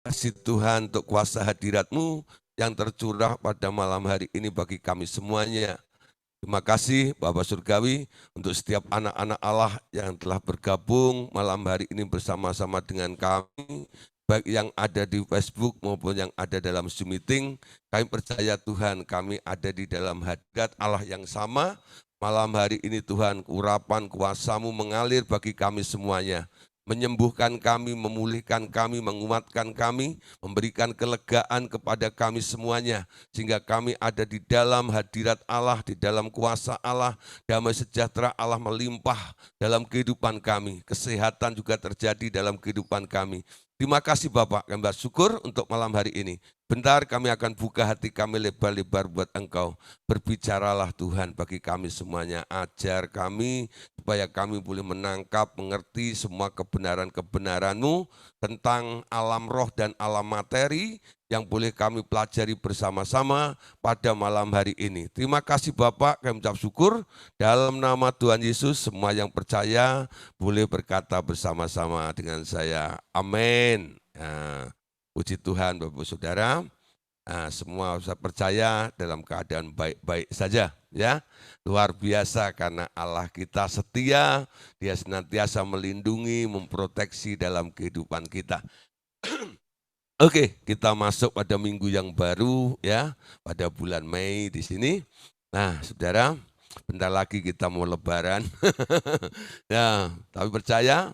Kasih Tuhan untuk kuasa hadirat-Mu yang tercurah pada malam hari ini bagi kami semuanya. Terima kasih Bapak Surgawi untuk setiap anak-anak Allah yang telah bergabung malam hari ini bersama-sama dengan kami, baik yang ada di Facebook maupun yang ada dalam Zoom meeting. Kami percaya Tuhan, kami ada di dalam hadirat Allah yang sama. Malam hari ini Tuhan, urapan kuasa-Mu mengalir bagi kami semuanya, menyembuhkan kami, memulihkan kami, menguatkan kami, memberikan kelegaan kepada kami semuanya, sehingga kami ada di dalam hadirat Allah, di dalam kuasa Allah, damai sejahtera Allah melimpah dalam kehidupan kami, kesehatan juga terjadi dalam kehidupan kami. Terima kasih Bapak, kami bersyukur untuk malam hari ini. Bentar kami akan buka hati kami lebar-lebar buat Engkau. Berbicaralah Tuhan bagi kami semuanya, ajar kami supaya kami boleh menangkap, mengerti semua kebenaran-kebenaran-Mu tentang alam roh dan alam materi yang boleh kami pelajari bersama-sama pada malam hari ini. Terima kasih Bapak, kami ucap syukur. Dalam nama Tuhan Yesus, semua yang percaya boleh berkata bersama-sama dengan saya. Amin. Nah, puji Tuhan Bapak Saudara. Nah, semua saya percaya dalam keadaan baik-baik saja, ya. Luar biasa karena Allah kita setia, Dia senantiasa melindungi, memproteksi dalam kehidupan kita. Oke, kita masuk pada minggu yang baru ya, pada bulan Mei di sini. Nah, Saudara, bentar lagi kita mau lebaran. Ya, tapi percaya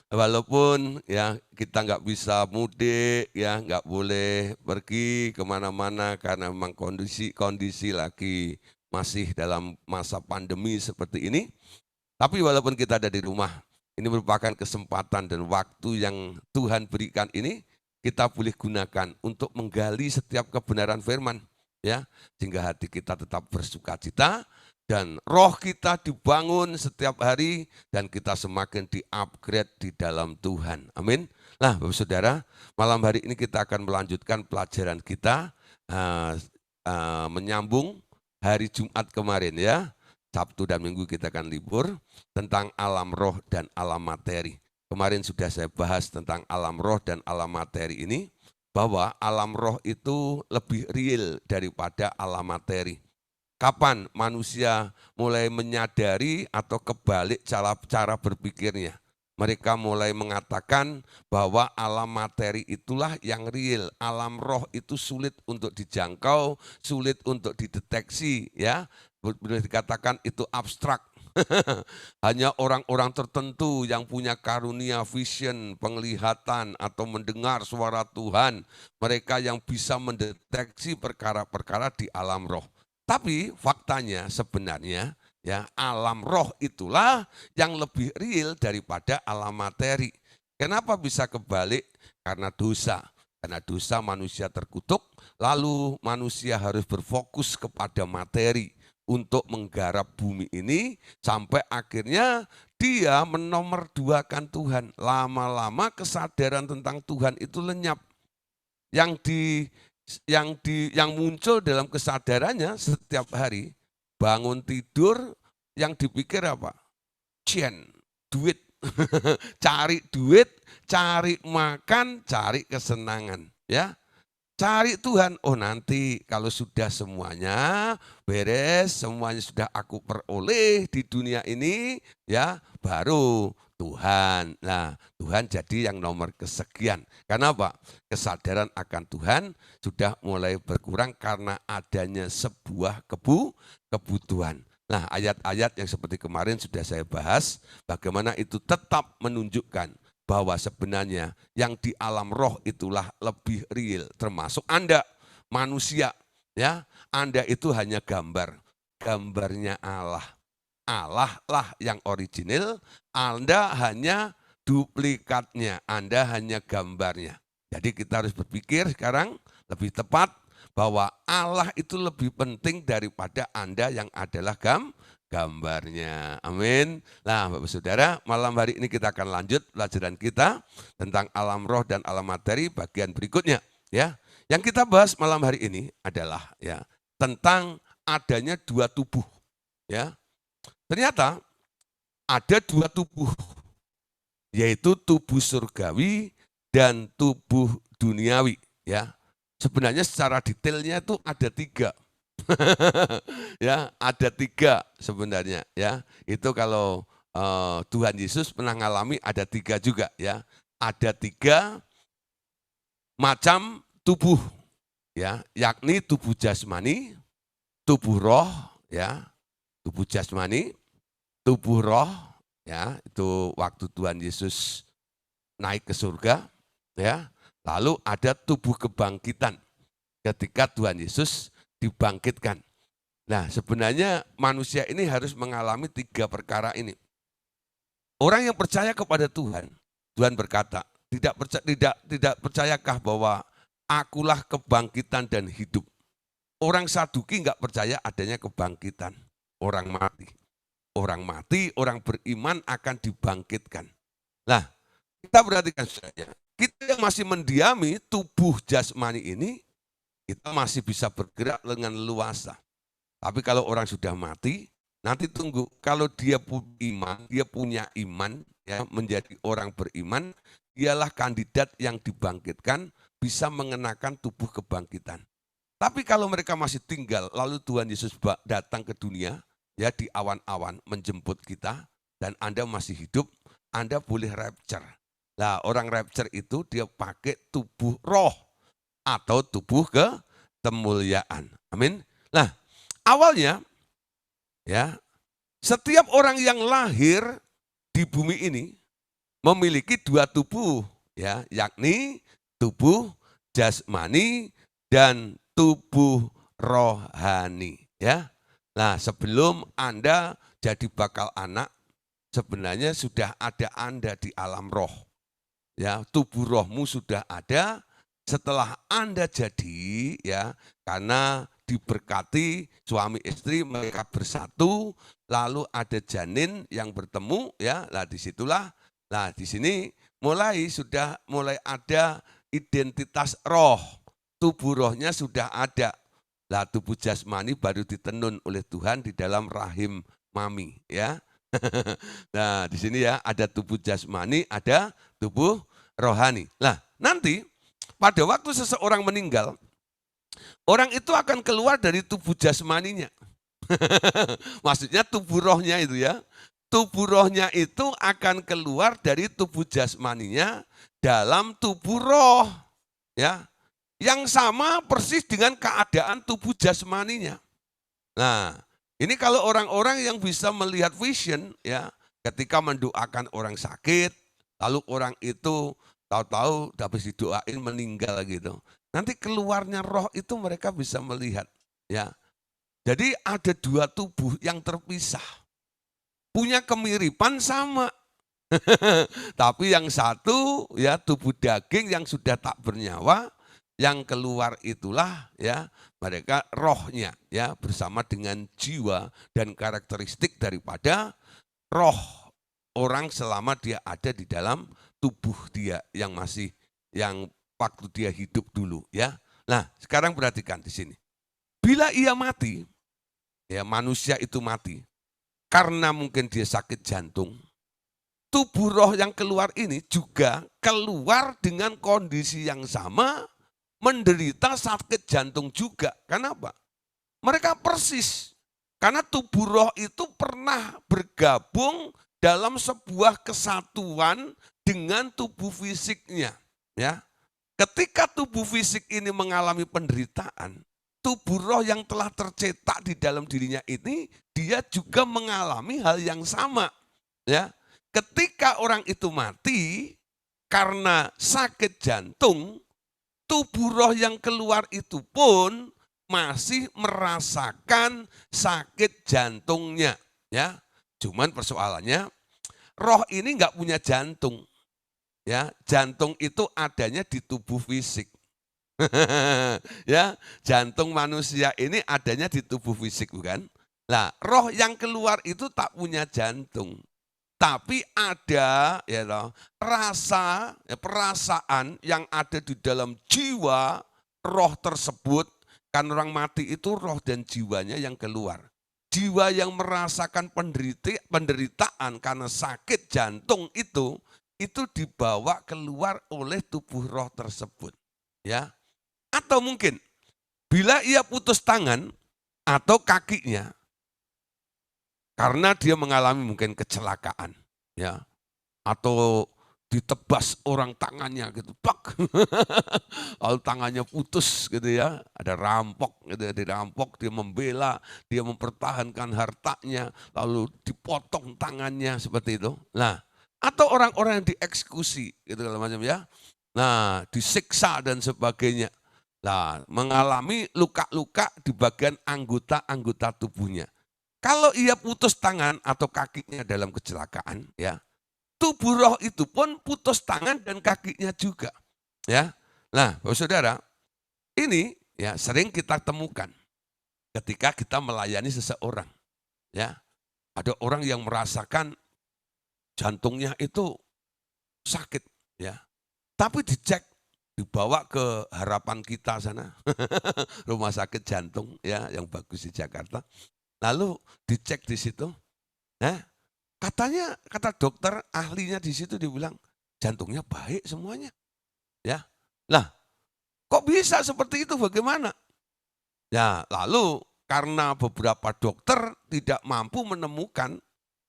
walaupun ya kita nggak bisa mudik ya, nggak boleh pergi kemana-mana karena memang kondisi lagi masih dalam masa pandemi seperti ini. Tapi walaupun kita ada di rumah, ini merupakan kesempatan dan waktu yang Tuhan berikan ini, kita boleh gunakan untuk menggali setiap kebenaran firman, ya, sehingga hati kita tetap bersukacita dan roh kita dibangun setiap hari dan kita semakin di-upgrade di dalam Tuhan. Amin. Nah, Bapak Saudara, malam hari ini kita akan melanjutkan pelajaran kita menyambung hari Jumat kemarin ya. Sabtu dan Minggu kita akan libur tentang alam roh dan alam materi. Kemarin sudah saya bahas tentang alam roh dan alam materi ini, bahwa alam roh itu lebih real daripada alam materi. Kapan manusia mulai menyadari atau kebalik cara berpikirnya? Mereka mulai mengatakan bahwa alam materi itulah yang real, alam roh itu sulit untuk dijangkau, sulit untuk dideteksi, ya. Boleh dikatakan itu abstrak. Hanya orang-orang tertentu yang punya karunia vision, penglihatan atau mendengar suara Tuhan, mereka yang bisa mendeteksi perkara-perkara di alam roh. Tapi faktanya sebenarnya ya alam roh itulah yang lebih real daripada alam materi. Kenapa bisa kebalik? Karena dosa. Karena dosa manusia terkutuk, lalu manusia harus berfokus kepada materi untuk menggarap bumi ini sampai akhirnya dia menomorduakan Tuhan. Lama-lama kesadaran tentang Tuhan itu lenyap. Yang muncul dalam kesadarannya setiap hari, bangun tidur yang dipikir apa? Duit. Cari duit, cari makan, cari kesenangan, ya. Cari Tuhan, oh nanti kalau sudah semuanya beres, semuanya sudah aku peroleh di dunia ini, ya baru Tuhan. Nah, Tuhan jadi yang nomor kesekian. Karena apa? Kesadaran akan Tuhan sudah mulai berkurang karena adanya sebuah kebutuhan. Nah, ayat-ayat yang seperti kemarin sudah saya bahas, bagaimana itu tetap menunjukkan bahwa sebenarnya yang di alam roh itulah lebih real, termasuk Anda manusia, ya. Anda itu hanya gambarnya Allah. Allah lah yang original, Anda hanya duplikatnya, Anda hanya gambarnya. Jadi kita harus berpikir sekarang lebih tepat bahwa Allah itu lebih penting daripada Anda yang adalah gambarnya. Amin. Nah, Bapak Saudara, malam hari ini kita akan lanjut pelajaran kita tentang alam roh dan alam materi bagian berikutnya, ya. Yang kita bahas malam hari ini adalah ya tentang adanya dua tubuh, ya. Ternyata ada dua tubuh, yaitu tubuh surgawi dan tubuh duniawi, ya. Sebenarnya secara detailnya itu ada 3. Ya, ada 3 sebenarnya, ya. Itu kalau Tuhan Yesus pernah ngalami ada 3 juga, ya. Ada 3 macam tubuh, ya, yakni tubuh jasmani, tubuh roh, ya, tubuh jasmani, tubuh roh, ya, itu waktu Tuhan Yesus naik ke surga, ya. Lalu ada tubuh kebangkitan ketika Tuhan Yesus dibangkitkan. Nah, sebenarnya manusia ini harus mengalami 3 perkara ini. Orang yang percaya kepada Tuhan, Tuhan berkata, tidak percayakah bahwa akulah kebangkitan dan hidup. Orang Saduki enggak percaya adanya kebangkitan. Orang mati, orang beriman akan dibangkitkan. Nah, kita perhatikan saja, kita yang masih mendiami tubuh jasmani ini, kita masih bisa bergerak dengan leluasa. Tapi kalau orang sudah mati, nanti tunggu, kalau dia punya iman, ya, menjadi orang beriman, dialah kandidat yang dibangkitkan, bisa mengenakan tubuh kebangkitan. Tapi kalau mereka masih tinggal, lalu Tuhan Yesus datang ke dunia, ya, di awan-awan menjemput kita, dan Anda masih hidup, Anda boleh rapture. Nah, orang rapture itu dia pakai tubuh roh atau tubuh kemuliaan. Amin. Nah, awalnya, ya, setiap orang yang lahir di bumi ini memiliki 2 tubuh, ya, yakni tubuh jasmani dan tubuh rohani, ya. Nah, sebelum Anda jadi bakal anak, sebenarnya sudah ada Anda di alam roh. Ya, tubuh rohmu sudah ada setelah Anda jadi, ya, karena diberkati suami istri mereka bersatu, lalu ada janin yang bertemu, ya. Nah, disitulah, nah di sini mulai ada identitas roh. Tubuh rohnya sudah ada. Lah tubuh jasmani baru ditenun oleh Tuhan di dalam rahim mami, ya. Nah, di sini ya ada tubuh jasmani, ada tubuh rohani. Nah, nanti pada waktu seseorang meninggal, orang itu akan keluar dari tubuh jasmaninya. Maksudnya tubuh rohnya itu, ya. Tubuh rohnya itu akan keluar dari tubuh jasmaninya dalam tubuh roh, ya. Yang sama persis dengan keadaan tubuh jasmaninya. Nah, ini kalau orang-orang yang bisa melihat vision, ya, ketika mendoakan orang sakit, lalu orang itu tahu-tahu habis didoain meninggal gitu. Nanti keluarnya roh itu mereka bisa melihat, ya. Jadi ada 2 tubuh yang terpisah. Punya kemiripan sama. Tapi yang satu, ya, tubuh daging yang sudah tak bernyawa, yang keluar itulah, ya, mereka rohnya, ya, bersama dengan jiwa dan karakteristik daripada roh orang selama dia ada di dalam tubuh dia yang waktu dia hidup dulu, ya. Nah, sekarang perhatikan di sini. Bila ia mati, ya, manusia itu mati karena mungkin dia sakit jantung, tubuh roh yang keluar ini juga keluar dengan kondisi yang sama, menderita sakit jantung juga. Kenapa? Mereka persis. Karena tubuh roh itu pernah bergabung dalam sebuah kesatuan dengan tubuh fisiknya. Ya. Ketika tubuh fisik ini mengalami penderitaan, tubuh roh yang telah tercetak di dalam dirinya ini, dia juga mengalami hal yang sama. Ya. Ketika orang itu mati karena sakit jantung, tubuh roh yang keluar itu pun masih merasakan sakit jantungnya, ya. Cuman persoalannya roh ini enggak punya jantung. Ya, jantung itu adanya di tubuh fisik. Ya, jantung manusia ini adanya di tubuh fisik, bukan? Nah, roh yang keluar itu tak punya jantung. Tapi ada, ya loh, rasa, ya, perasaan yang ada di dalam jiwa roh tersebut. Kan orang mati itu roh dan jiwanya yang keluar. Jiwa yang merasakan penderitaan karena sakit jantung itu dibawa keluar oleh tubuh roh tersebut. ya. Atau mungkin bila ia putus tangan atau kakinya karena dia mengalami mungkin kecelakaan, ya, atau ditebas orang tangannya gitu, plak. Lalu tangannya putus gitu ya, ada rampok gitu ya, dirampok, dia membela, dia mempertahankan hartanya, lalu dipotong tangannya seperti itu. Nah, atau orang-orang yang dieksekusi gitu kalau macam ya. Nah, disiksa dan sebagainya. Nah, mengalami luka-luka di bagian anggota-anggota tubuhnya. Kalau ia putus tangan atau kakinya dalam kecelakaan, ya, tubuh roh itu pun putus tangan dan kakinya juga, ya. Nah, Bapak Saudara, ini ya sering kita temukan ketika kita melayani seseorang, ya. Ada orang yang merasakan jantungnya itu sakit, ya. Tapi dicek, dibawa ke Harapan Kita sana, rumah sakit jantung ya yang bagus di Jakarta. Lalu dicek di situ, nah, katanya kata dokter ahlinya di situ dibilang jantungnya baik semuanya, ya. Lah, kok bisa seperti itu bagaimana? Ya, lalu karena beberapa dokter tidak mampu menemukan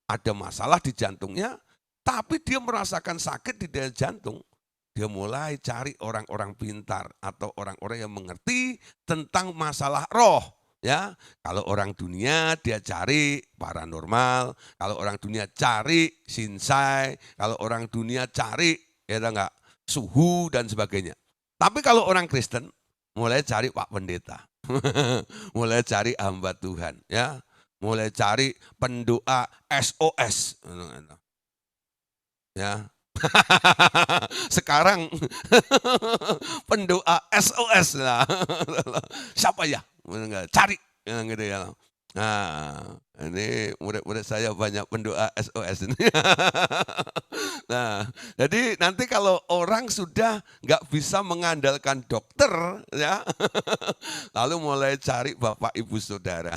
ada masalah di jantungnya, tapi dia merasakan sakit di daerah jantung. Dia mulai cari orang-orang pintar atau orang-orang yang mengerti tentang masalah roh. Ya, kalau orang dunia dia cari paranormal, kalau orang dunia cari sinsai, kalau orang dunia cari ya enggak suhu dan sebagainya. Tapi kalau orang Kristen mulai cari Pak Pendeta. Mulai cari hamba Tuhan, ya. Mulai cari pendoa SOS. Ya. Sekarang pendoa SOS lah. Siapa ya? Cari gitu ya. Nah, ini murid-murid saya banyak pendoa SOS ini. Nah, jadi nanti kalau orang sudah nggak bisa mengandalkan dokter, ya, lalu mulai cari Bapak Ibu Saudara.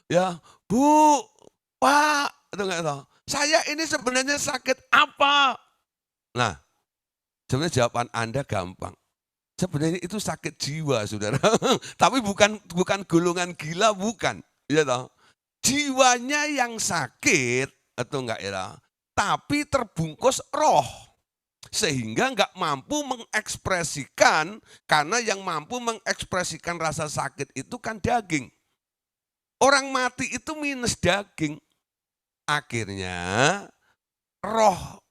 Ya, Bu, Pak, itu nggak tahu. Saya ini sebenarnya sakit apa? Nah, sebenarnya jawaban Anda gampang. Sebenarnya itu sakit jiwa, saudara. Tapi bukan golongan gila, bukan. Ya toh. Jiwanya yang sakit, atau enggak ya, tapi terbungkus roh. Sehingga enggak mampu mengekspresikan, karena yang mampu mengekspresikan rasa sakit itu kan daging. Orang mati itu minus daging. Akhirnya roh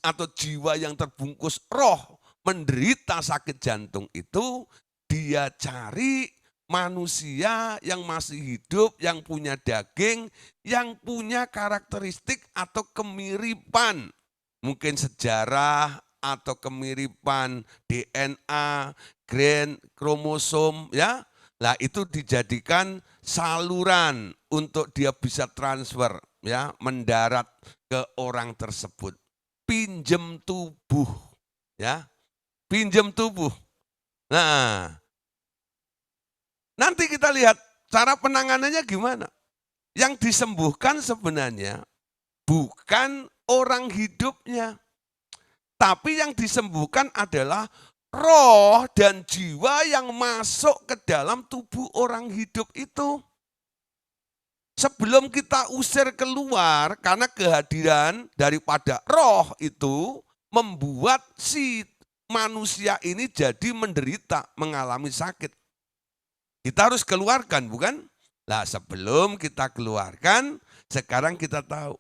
atau jiwa yang terbungkus roh menderita sakit jantung itu, dia cari manusia yang masih hidup, yang punya daging, yang punya karakteristik atau kemiripan. Mungkin sejarah atau kemiripan DNA, gen, kromosom, ya. Nah, itu dijadikan saluran untuk dia bisa transfer, ya, mendarat ke orang tersebut. Pinjem tubuh, ya. Pinjem tubuh. Nah, nanti kita lihat cara penanganannya gimana. Yang disembuhkan sebenarnya bukan orang hidupnya, tapi yang disembuhkan adalah roh dan jiwa yang masuk ke dalam tubuh orang hidup itu. Sebelum kita usir keluar, karena kehadiran daripada roh itu membuat si manusia ini jadi menderita, mengalami sakit. Kita harus keluarkan, bukan? Nah, sebelum kita keluarkan, sekarang kita tahu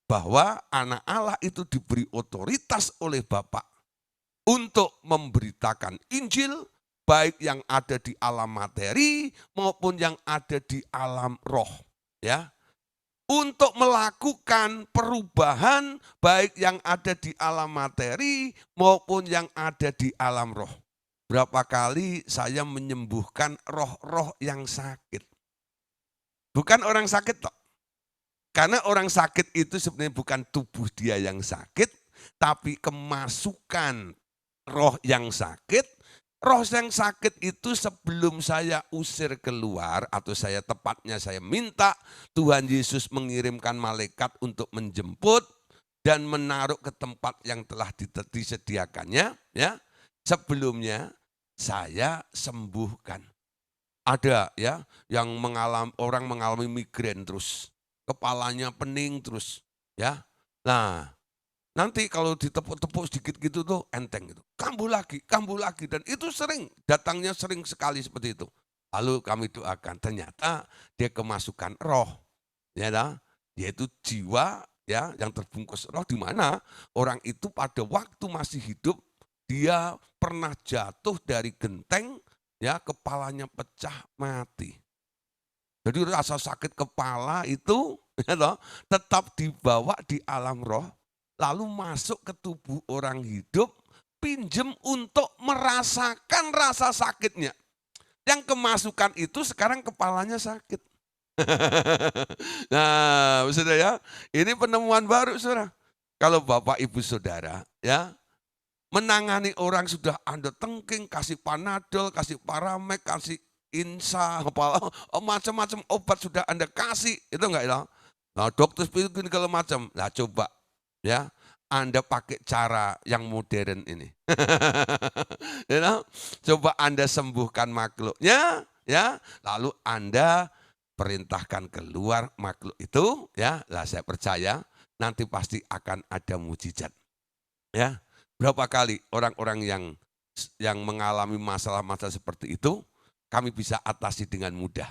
bahwa anak Allah itu diberi otoritas oleh Bapa untuk memberitakan Injil, baik yang ada di alam materi maupun yang ada di alam roh. Ya, untuk melakukan perubahan baik yang ada di alam materi maupun yang ada di alam roh. Berapa kali saya menyembuhkan roh-roh yang sakit. Bukan orang sakit toh. Karena orang sakit itu sebenarnya bukan tubuh dia yang sakit, tapi kemasukan roh yang sakit. Roh yang sakit itu sebelum saya usir keluar atau tepatnya saya minta Tuhan Yesus mengirimkan malaikat untuk menjemput dan menaruh ke tempat yang telah disediakannya, ya. sebelumnya saya sembuhkan. Ada ya yang orang mengalami migrain terus, kepalanya pening terus ya. Nah, nanti kalau ditepuk-tepuk sedikit gitu tuh enteng gitu. Kambuh lagi dan itu sering, datangnya sering sekali seperti itu. Lalu kami doakan, ternyata dia kemasukan roh, ya dah, yaitu jiwa ya yang terbungkus roh, di mana orang itu pada waktu masih hidup dia pernah jatuh dari genteng ya, kepalanya pecah mati. Jadi rasa sakit kepala itu ya toh, tetap dibawa di alam roh, lalu masuk ke tubuh orang hidup, pinjem untuk merasakan rasa sakitnya. Yang kemasukan itu sekarang kepalanya sakit. Nah, saudara ya, ini penemuan baru saudara. Kalau Bapak Ibu Saudara ya menangani orang sudah Anda tengking, kasih panadol, kasih paramek, kasih insa, macam-macam obat sudah Anda kasih, itu enggak ya? Nah, dokter bikin kalau macam. Nah, coba ya, Anda pakai cara yang modern ini. You know? Coba Anda sembuhkan makhluknya, ya, lalu Anda perintahkan keluar makhluk itu, ya, lah saya percaya nanti pasti akan ada mujizat, ya. Berapa kali orang-orang yang mengalami masalah-masalah seperti itu, kami bisa atasi dengan mudah.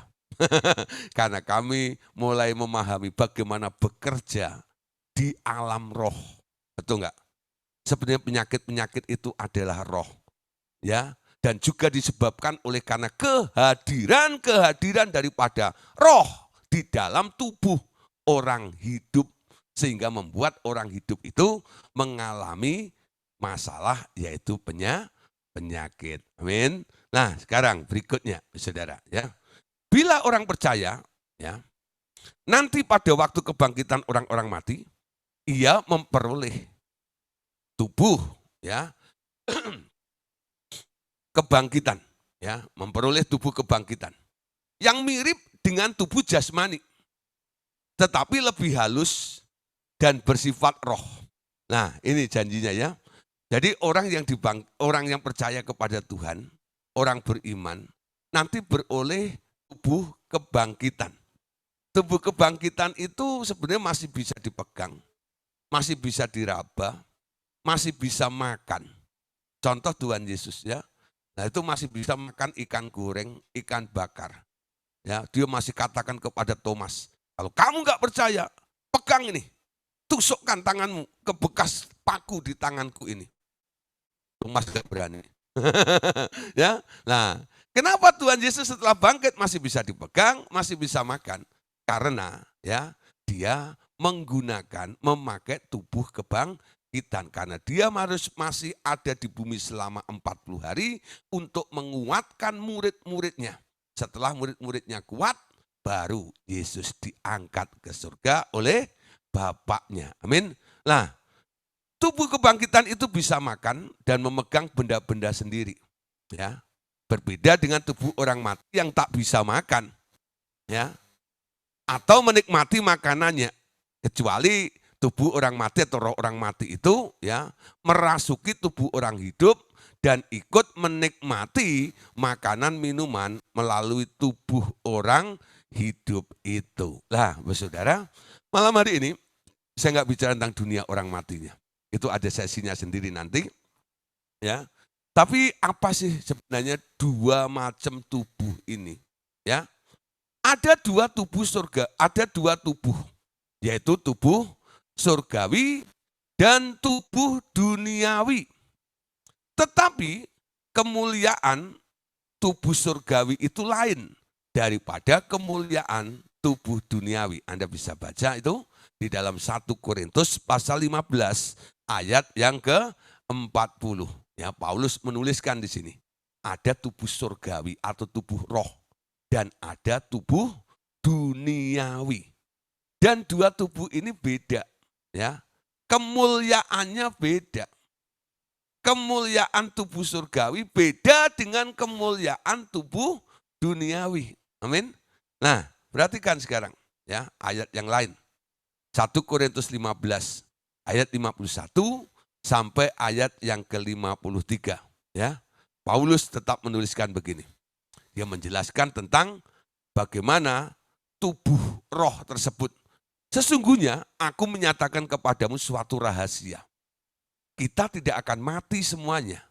Karena kami mulai memahami bagaimana bekerja di alam roh. Betul enggak? Sebenarnya penyakit-penyakit itu adalah roh. Ya, dan juga disebabkan oleh karena kehadiran daripada roh di dalam tubuh orang hidup. Sehingga membuat orang hidup itu mengalami masalah yaitu penyakit. Amin. Nah, sekarang berikutnya saudara ya. Bila orang percaya ya, nanti pada waktu kebangkitan orang-orang mati, ia memperoleh tubuh ya kebangkitan ya, memperoleh tubuh kebangkitan yang mirip dengan tubuh jasmani, tetapi lebih halus dan bersifat roh. Nah, ini janjinya ya. Jadi orang yang percaya kepada Tuhan, orang beriman, nanti beroleh tubuh kebangkitan. Tubuh kebangkitan itu sebenarnya masih bisa dipegang, masih bisa diraba, masih bisa makan. Contoh Tuhan Yesus ya. Nah, itu masih bisa makan ikan goreng, ikan bakar. Ya, dia masih katakan kepada Thomas, kalau kamu nggak percaya, pegang ini, tusukkan tanganmu ke bekas paku di tanganku ini. Thomas gak berani. Ya, nah, kenapa Tuhan Yesus setelah bangkit masih bisa dipegang, masih bisa makan? Karena ya dia memakai tubuh kebangkitan. Karena dia masih ada di bumi selama 40 hari untuk menguatkan murid-muridnya. Setelah murid-muridnya kuat, baru Yesus diangkat ke surga oleh Bapaknya. Amin. Nah, tubuh kebangkitan itu bisa makan dan memegang benda-benda sendiri. Ya, berbeda dengan tubuh orang mati yang tak bisa makan. Ya, atau menikmati makanannya. Kecuali tubuh orang mati atau roh orang mati itu ya merasuki tubuh orang hidup dan ikut menikmati makanan minuman melalui tubuh orang hidup itu. Lah, saudara, malam hari ini saya nggak bicara tentang dunia orang matinya. Itu ada sesinya sendiri nanti. Ya. Tapi apa sih sebenarnya dua macam tubuh ini? Ya. Ada dua tubuh surga, ada dua tubuh. Yaitu tubuh surgawi dan tubuh duniawi. Tetapi kemuliaan tubuh surgawi itu lain daripada kemuliaan tubuh duniawi. Anda bisa baca itu di dalam 1 Korintus pasal 15 ayat yang ke-40. Ya, Paulus menuliskan di sini. Ada tubuh surgawi atau tubuh roh dan ada tubuh duniawi. Dan dua tubuh ini beda, ya. Kemuliaannya beda. Kemuliaan tubuh surgawi beda dengan kemuliaan tubuh duniawi. Amin. Nah, perhatikan sekarang ya ayat yang lain. 1 Korintus 15 ayat 51 sampai ayat yang ke-53 Ya, Paulus tetap menuliskan begini. Dia menjelaskan tentang bagaimana tubuh roh tersebut. Sesungguhnya aku menyatakan kepadamu suatu rahasia. Kita tidak akan mati semuanya,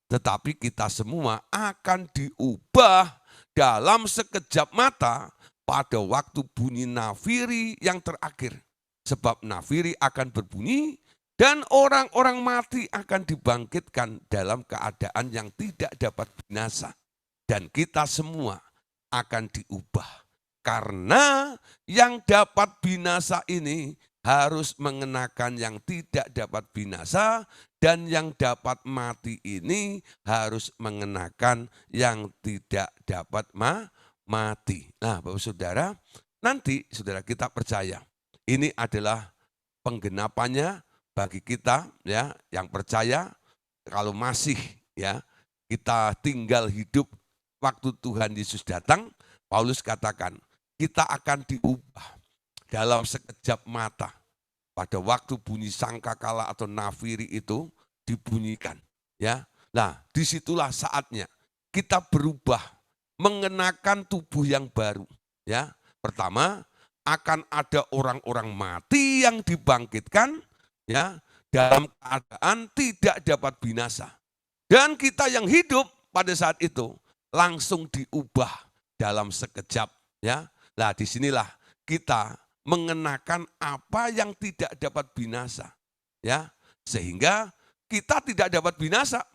tetapi kita semua akan diubah dalam sekejap mata pada waktu bunyi nafiri yang terakhir. Sebab nafiri akan berbunyi dan orang-orang mati akan dibangkitkan dalam keadaan yang tidak dapat binasa. Dan kita semua akan diubah. Karena yang dapat binasa ini harus mengenakan yang tidak dapat binasa, dan yang dapat mati ini harus mengenakan yang tidak dapat mati. Nah, Bapak Saudara, nanti saudara kita percaya ini adalah penggenapannya bagi kita ya yang percaya kalau masih ya kita tinggal hidup waktu Tuhan Yesus datang. Paulus katakan kita akan diubah dalam sekejap mata. Pada waktu bunyi sangkakala atau nafiri itu dibunyikan, ya. Nah, disitulah saatnya kita berubah, mengenakan tubuh yang baru, ya. Pertama, akan ada orang-orang mati yang dibangkitkan, ya, dalam keadaan tidak dapat binasa. Dan kita yang hidup pada saat itu langsung diubah dalam sekejap, ya. Nah, disinilah kita mengenakan apa yang tidak dapat binasa, ya, sehingga kita tidak dapat binasa.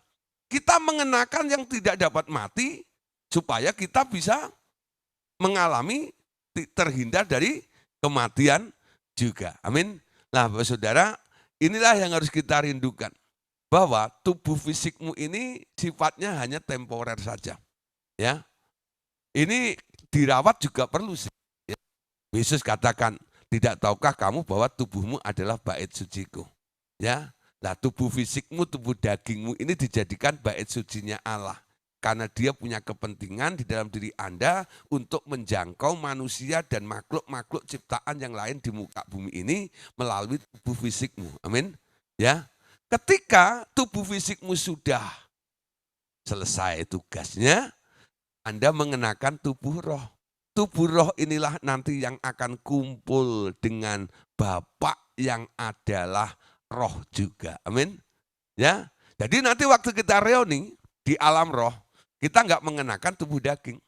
Kita mengenakan yang tidak dapat mati supaya kita bisa mengalami terhindar dari kematian juga. Amin. Nah, Bapak Saudara, inilah yang harus kita rindukan, bahwa tubuh fisikmu ini sifatnya hanya temporer saja, ya. Ini dirawat juga perlu sih. Yesus katakan, tidak tahukah kamu bahwa tubuhmu adalah bait suciku? Ya, nah tubuh fisikmu, tubuh dagingmu ini dijadikan bait sucinya Allah. Karena dia punya kepentingan di dalam diri Anda untuk menjangkau manusia dan makhluk-makhluk ciptaan yang lain di muka bumi ini melalui tubuh fisikmu. Amin. Ya, ketika tubuh fisikmu sudah selesai tugasnya, Anda mengenakan tubuh roh. Tubuh roh inilah nanti yang akan kumpul dengan Bapa yang adalah roh juga. Amin. Ya. Jadi nanti waktu kita reuni di alam roh, kita enggak mengenakan tubuh daging,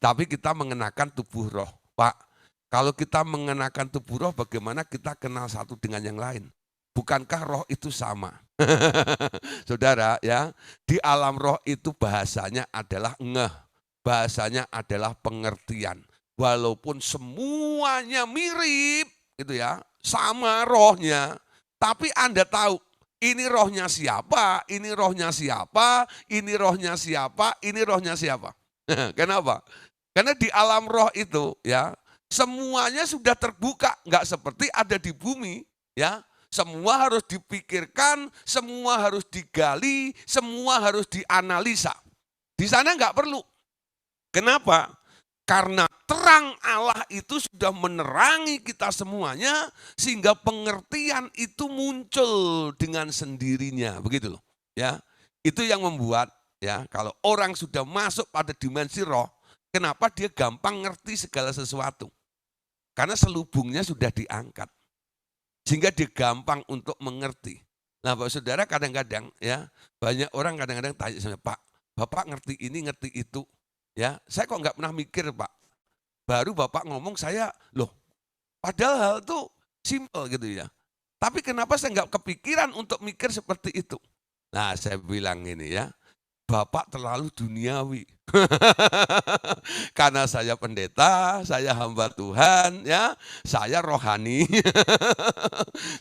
tapi kita mengenakan tubuh roh. Pak, kalau kita mengenakan tubuh roh, bagaimana kita kenal satu dengan yang lain? Bukankah roh itu sama? Saudara, ya, di alam roh itu bahasanya adalah ngeh. Bahasanya adalah pengertian. Walaupun semuanya mirip gitu ya, sama rohnya, tapi Anda tahu ini rohnya siapa, ini rohnya siapa, ini rohnya siapa, ini rohnya siapa. Kenapa? Karena di alam roh itu ya, semuanya sudah terbuka, nggak seperti ada di bumi ya. Semua harus dipikirkan, semua harus digali, semua harus dianalisa. Di sana nggak perlu. Kenapa? Karena terang Allah itu sudah menerangi kita semuanya sehingga pengertian itu muncul dengan sendirinya, begitu loh. Ya, itu yang membuat ya kalau orang sudah masuk pada dimensi roh, kenapa dia gampang ngerti segala sesuatu? Karena selubungnya sudah diangkat, sehingga dia gampang untuk mengerti. Nah, Bapak Saudara kadang-kadang ya banyak orang kadang-kadang tanya sama Pak, Bapak ngerti ini ngerti itu. Ya, saya kok nggak pernah mikir Pak. Baru Bapak ngomong saya, loh padahal hal itu simpel gitu ya. Tapi kenapa saya nggak kepikiran untuk mikir seperti itu? Nah saya bilang ini ya, Bapak terlalu duniawi. Karena saya pendeta, saya hamba Tuhan, ya, saya rohani.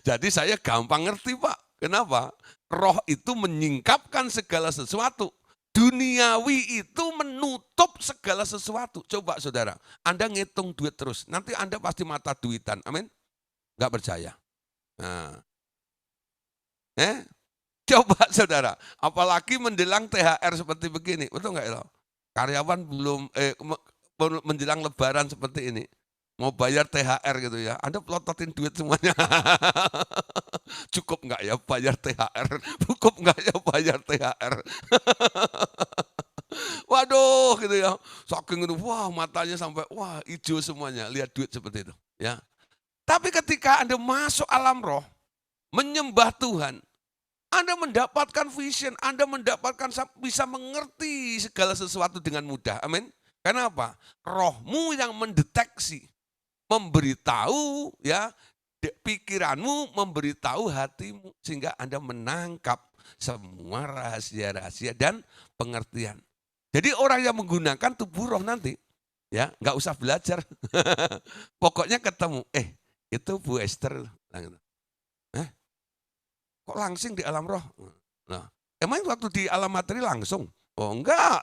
Jadi saya gampang ngerti Pak. Kenapa? Roh itu menyingkapkan segala sesuatu. Duniawi itu menutup segala sesuatu. Coba saudara, Anda ngitung duit terus, nanti Anda pasti mata duitan. Amin? Enggak percaya? Nah. Coba saudara, apalagi menjelang THR seperti begini, betul enggak ya? Karyawan belum menjelang lebaran seperti ini. mau bayar THR gitu ya, Anda pelototin duit semuanya. Cukup nggak ya bayar THR? Cukup nggak ya bayar THR? Waduh gitu ya, saking itu, wah matanya sampai, wah hijau semuanya, lihat duit seperti itu. Ya. Tapi ketika Anda masuk alam roh, menyembah Tuhan, Anda mendapatkan vision, Anda mendapatkan bisa mengerti segala sesuatu dengan mudah. Amin. Kenapa? Rohmu yang mendeteksi, memberitahu ya, pikiranmu memberitahu hatimu sehingga Anda menangkap semua rahasia-rahasia dan pengertian. Jadi orang yang menggunakan tubuh roh nanti ya nggak usah belajar. Pokoknya ketemu, itu Bu Esther. Kok langsing di alam roh? Nah, emang waktu di alam materi langsung? Oh enggak.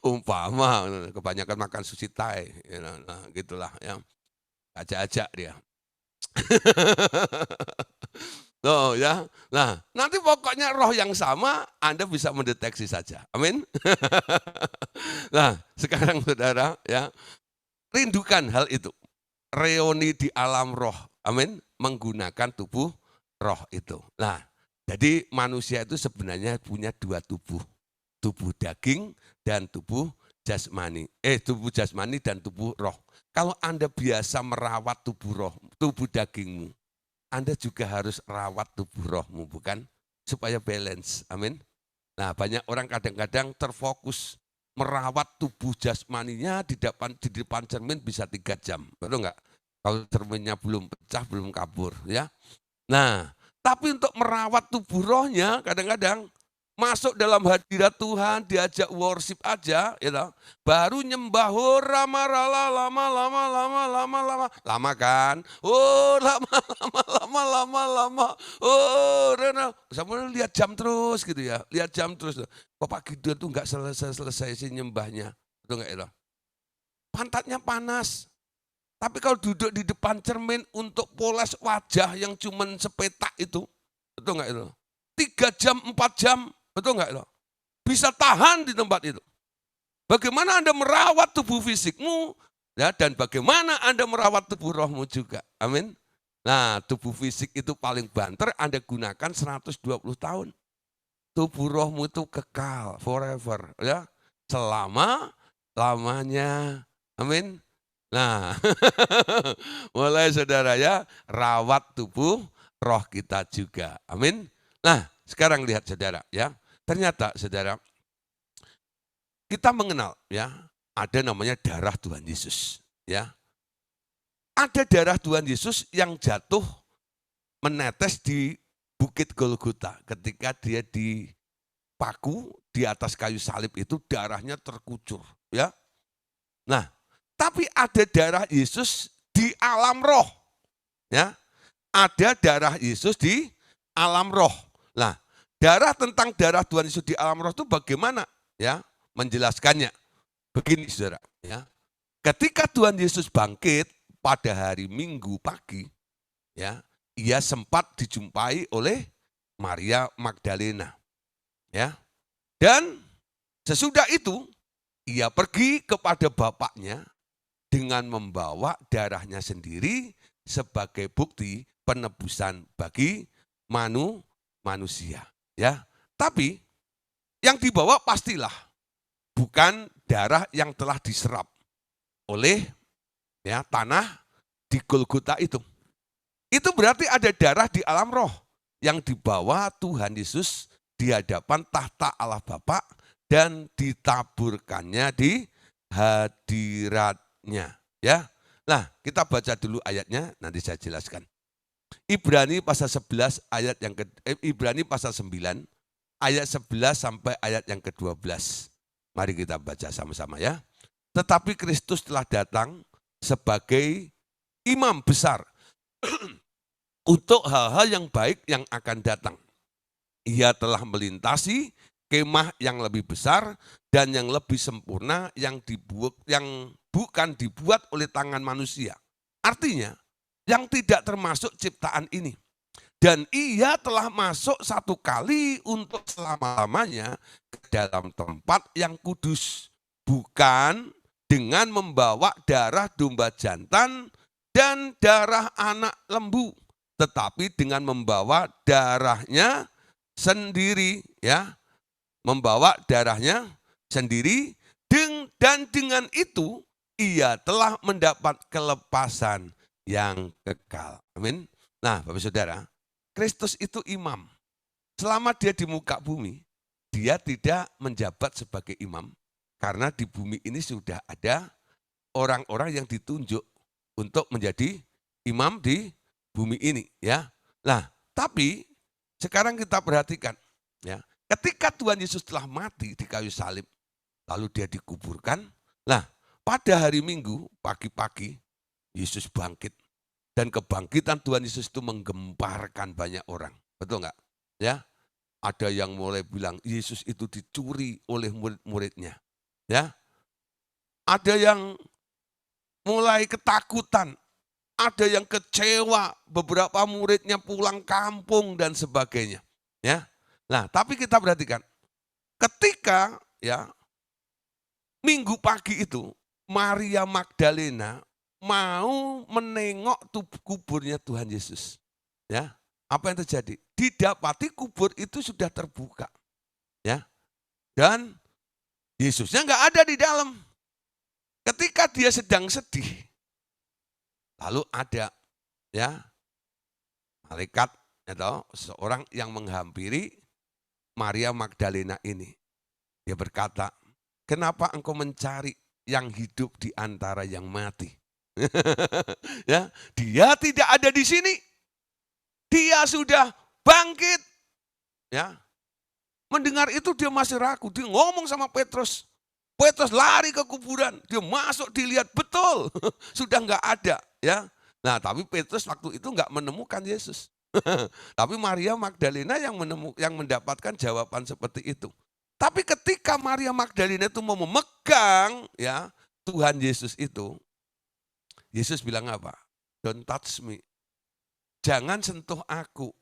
Umpama kebanyakan makan sushi Thai, nah, gitulah ya. Ajak-ajak dia. Oh ya. Nah, nanti pokoknya roh yang sama Anda bisa mendeteksi saja. Amin. Nah, sekarang Saudara ya, rindukan hal itu. Reuni di alam roh. Amin. Menggunakan tubuh roh itu. Nah, jadi manusia itu sebenarnya punya dua tubuh. Tubuh daging dan tubuh jasmani. Tubuh jasmani dan tubuh roh. Kalau Anda biasa merawat tubuh roh, tubuh dagingmu, Anda juga harus rawat tubuh rohmu, bukan? Supaya balance. Amin. Nah, banyak orang kadang-kadang terfokus merawat tubuh jasmaninya di depan cermin bisa 3 jam. Betul enggak? Kalau cerminnya belum pecah, belum kabur. Ya. Nah, tapi untuk merawat tubuh rohnya kadang-kadang masuk dalam hadirat Tuhan, diajak worship aja, ya toh, baru nyembah, oh lama lama kan, oh lama, oh Rena, sampai lihat jam terus gitu ya, lihat jam terus, kok Pak Gideon tuh nggak selesai sih nyembahnya, itu enggak ya, pantatnya panas. Tapi kalau duduk di depan cermin untuk poles wajah yang cuman sepetak itu, betul nggak itu? 3 jam, 4 jam, betul nggak itu? Bisa tahan di tempat itu. Bagaimana Anda merawat tubuh fisikmu, ya, dan bagaimana Anda merawat tubuh rohmu juga. Amin. Nah, tubuh fisik itu paling banter Anda gunakan 120 tahun. Tubuh rohmu itu kekal, forever, ya, selama lamanya. Amin. Nah, mulai Saudara ya, rawat tubuh roh kita juga. Amin. Nah, sekarang lihat Saudara ya. Ternyata Saudara, kita mengenal ya, ada namanya darah Tuhan Yesus, ya. Ada darah Tuhan Yesus yang jatuh menetes di Bukit Golgota ketika dia dipaku di atas kayu salib itu, darahnya terkucur, ya. Nah, tapi ada darah Yesus di alam roh. Ya. Ada darah Yesus di alam roh. Nah, tentang darah Tuhan Yesus di alam roh itu bagaimana? Ya, menjelaskannya. Begini Saudara, ya. Ketika Tuhan Yesus bangkit pada hari Minggu pagi, ya, ia sempat dijumpai oleh Maria Magdalena. Ya. Dan sesudah itu ia pergi kepada bapaknya dengan membawa darahnya sendiri sebagai bukti penebusan bagi manusia. Ya, tapi yang dibawa pastilah bukan darah yang telah diserap oleh ya tanah di Golgota itu. Itu berarti ada darah di alam roh yang dibawa Tuhan Yesus di hadapan tahta Allah Bapa dan ditaburkannya di hadiratnya. Ya, nah kita baca dulu ayatnya, nanti saya jelaskan. Ibrani pasal 11 ayat yang Ibrani pasal 9 ayat 11 sampai ayat yang ke-12. Mari kita baca sama-sama ya. Tetapi Kristus telah datang sebagai imam besar untuk hal-hal yang baik yang akan datang. Ia telah melintasi kemah yang lebih besar dan yang lebih sempurna yang bukan dibuat oleh tangan manusia. Artinya, yang tidak termasuk ciptaan ini. Dan ia telah masuk satu kali untuk selama-lamanya ke dalam tempat yang kudus. Bukan dengan membawa darah domba jantan dan darah anak lembu, tetapi dengan membawa darahnya sendiri, ya, membawa darahnya sendiri, dan dengan itu ia telah mendapat kelepasan yang kekal. Amin. Nah, Bapak Saudara, Kristus itu imam. Selama dia di muka bumi, dia tidak menjabat sebagai imam, karena di bumi ini sudah ada orang-orang yang ditunjuk untuk menjadi imam di bumi ini, ya. Nah, tapi sekarang kita perhatikan, ya. Ketika Tuhan Yesus telah mati di kayu salib, lalu dia dikuburkan. Nah, pada hari Minggu pagi-pagi Yesus bangkit, dan kebangkitan Tuhan Yesus itu menggemparkan banyak orang. Betul enggak? Ya. Ada yang mulai bilang Yesus itu dicuri oleh murid-muridnya. Ya. Ada yang mulai ketakutan, ada yang kecewa, beberapa muridnya pulang kampung dan sebagainya. Ya. Nah, tapi kita perhatikan, ketika ya Minggu pagi itu Maria Magdalena mau menengok kuburnya Tuhan Yesus. Ya, apa yang terjadi? Didapati kubur itu sudah terbuka. Ya. Dan Yesusnya nggak ada di dalam. Ketika dia sedang sedih, lalu ada ya malaikat atau seorang yang menghampiri Maria Magdalena ini. Dia berkata, "Kenapa engkau mencari yang hidup di antara yang mati?" Ya, dia tidak ada di sini. Dia sudah bangkit. Ya. Mendengar itu dia masih ragu. Dia ngomong sama Petrus. Petrus lari ke kuburan. Dia masuk, dilihat betul. Sudah enggak ada. Ya. Nah, tapi Petrus waktu itu enggak menemukan Yesus. Tapi Maria Magdalena yang mendapatkan jawaban seperti itu. Tapi ketika Maria Magdalena itu mau memegang ya Tuhan Yesus itu, Yesus bilang apa? Don't touch me. Jangan sentuh aku.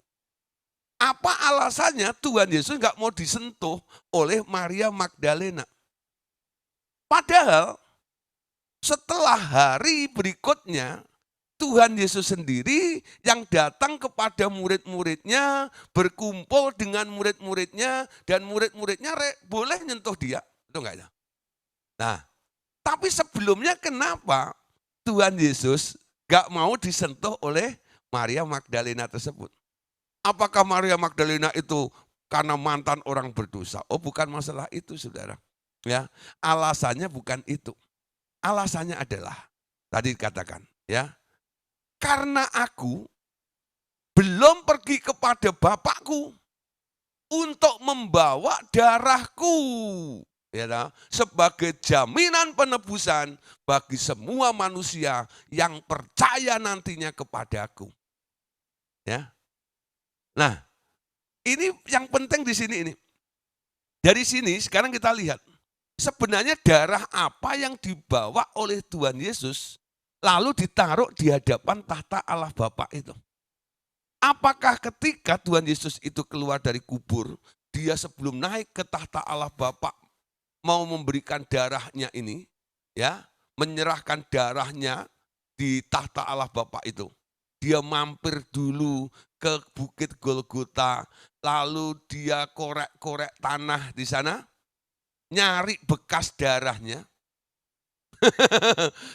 Apa alasannya Tuhan Yesus nggak mau disentuh oleh Maria Magdalena? Padahal setelah hari berikutnya, Tuhan Yesus sendiri yang datang kepada murid-muridnya, berkumpul dengan murid-muridnya, dan murid-muridnya boleh nyentuh dia. Itu enggak ya? Nah, tapi sebelumnya kenapa Tuhan Yesus gak mau disentuh oleh Maria Magdalena tersebut? Apakah Maria Magdalena itu karena mantan orang berdosa? Oh, bukan masalah itu, saudara. Ya, alasannya bukan itu. Alasannya adalah tadi dikatakan, ya, karena aku belum pergi kepada Bapakku untuk membawa darahku, ya, sebagai jaminan penebusan bagi semua manusia yang percaya nantinya kepadaku. Ya. Nah, ini yang penting di sini ini. Dari sini sekarang kita lihat, sebenarnya darah apa yang dibawa oleh Tuhan Yesus lalu ditaruh di hadapan tahta Allah Bapa itu. Apakah ketika Tuhan Yesus itu keluar dari kubur, dia sebelum naik ke tahta Allah Bapa mau memberikan darahnya ini, ya, menyerahkan darahnya di tahta Allah Bapa itu. Dia mampir dulu ke Bukit Golgota, lalu dia korek-korek tanah di sana, nyari bekas darahnya.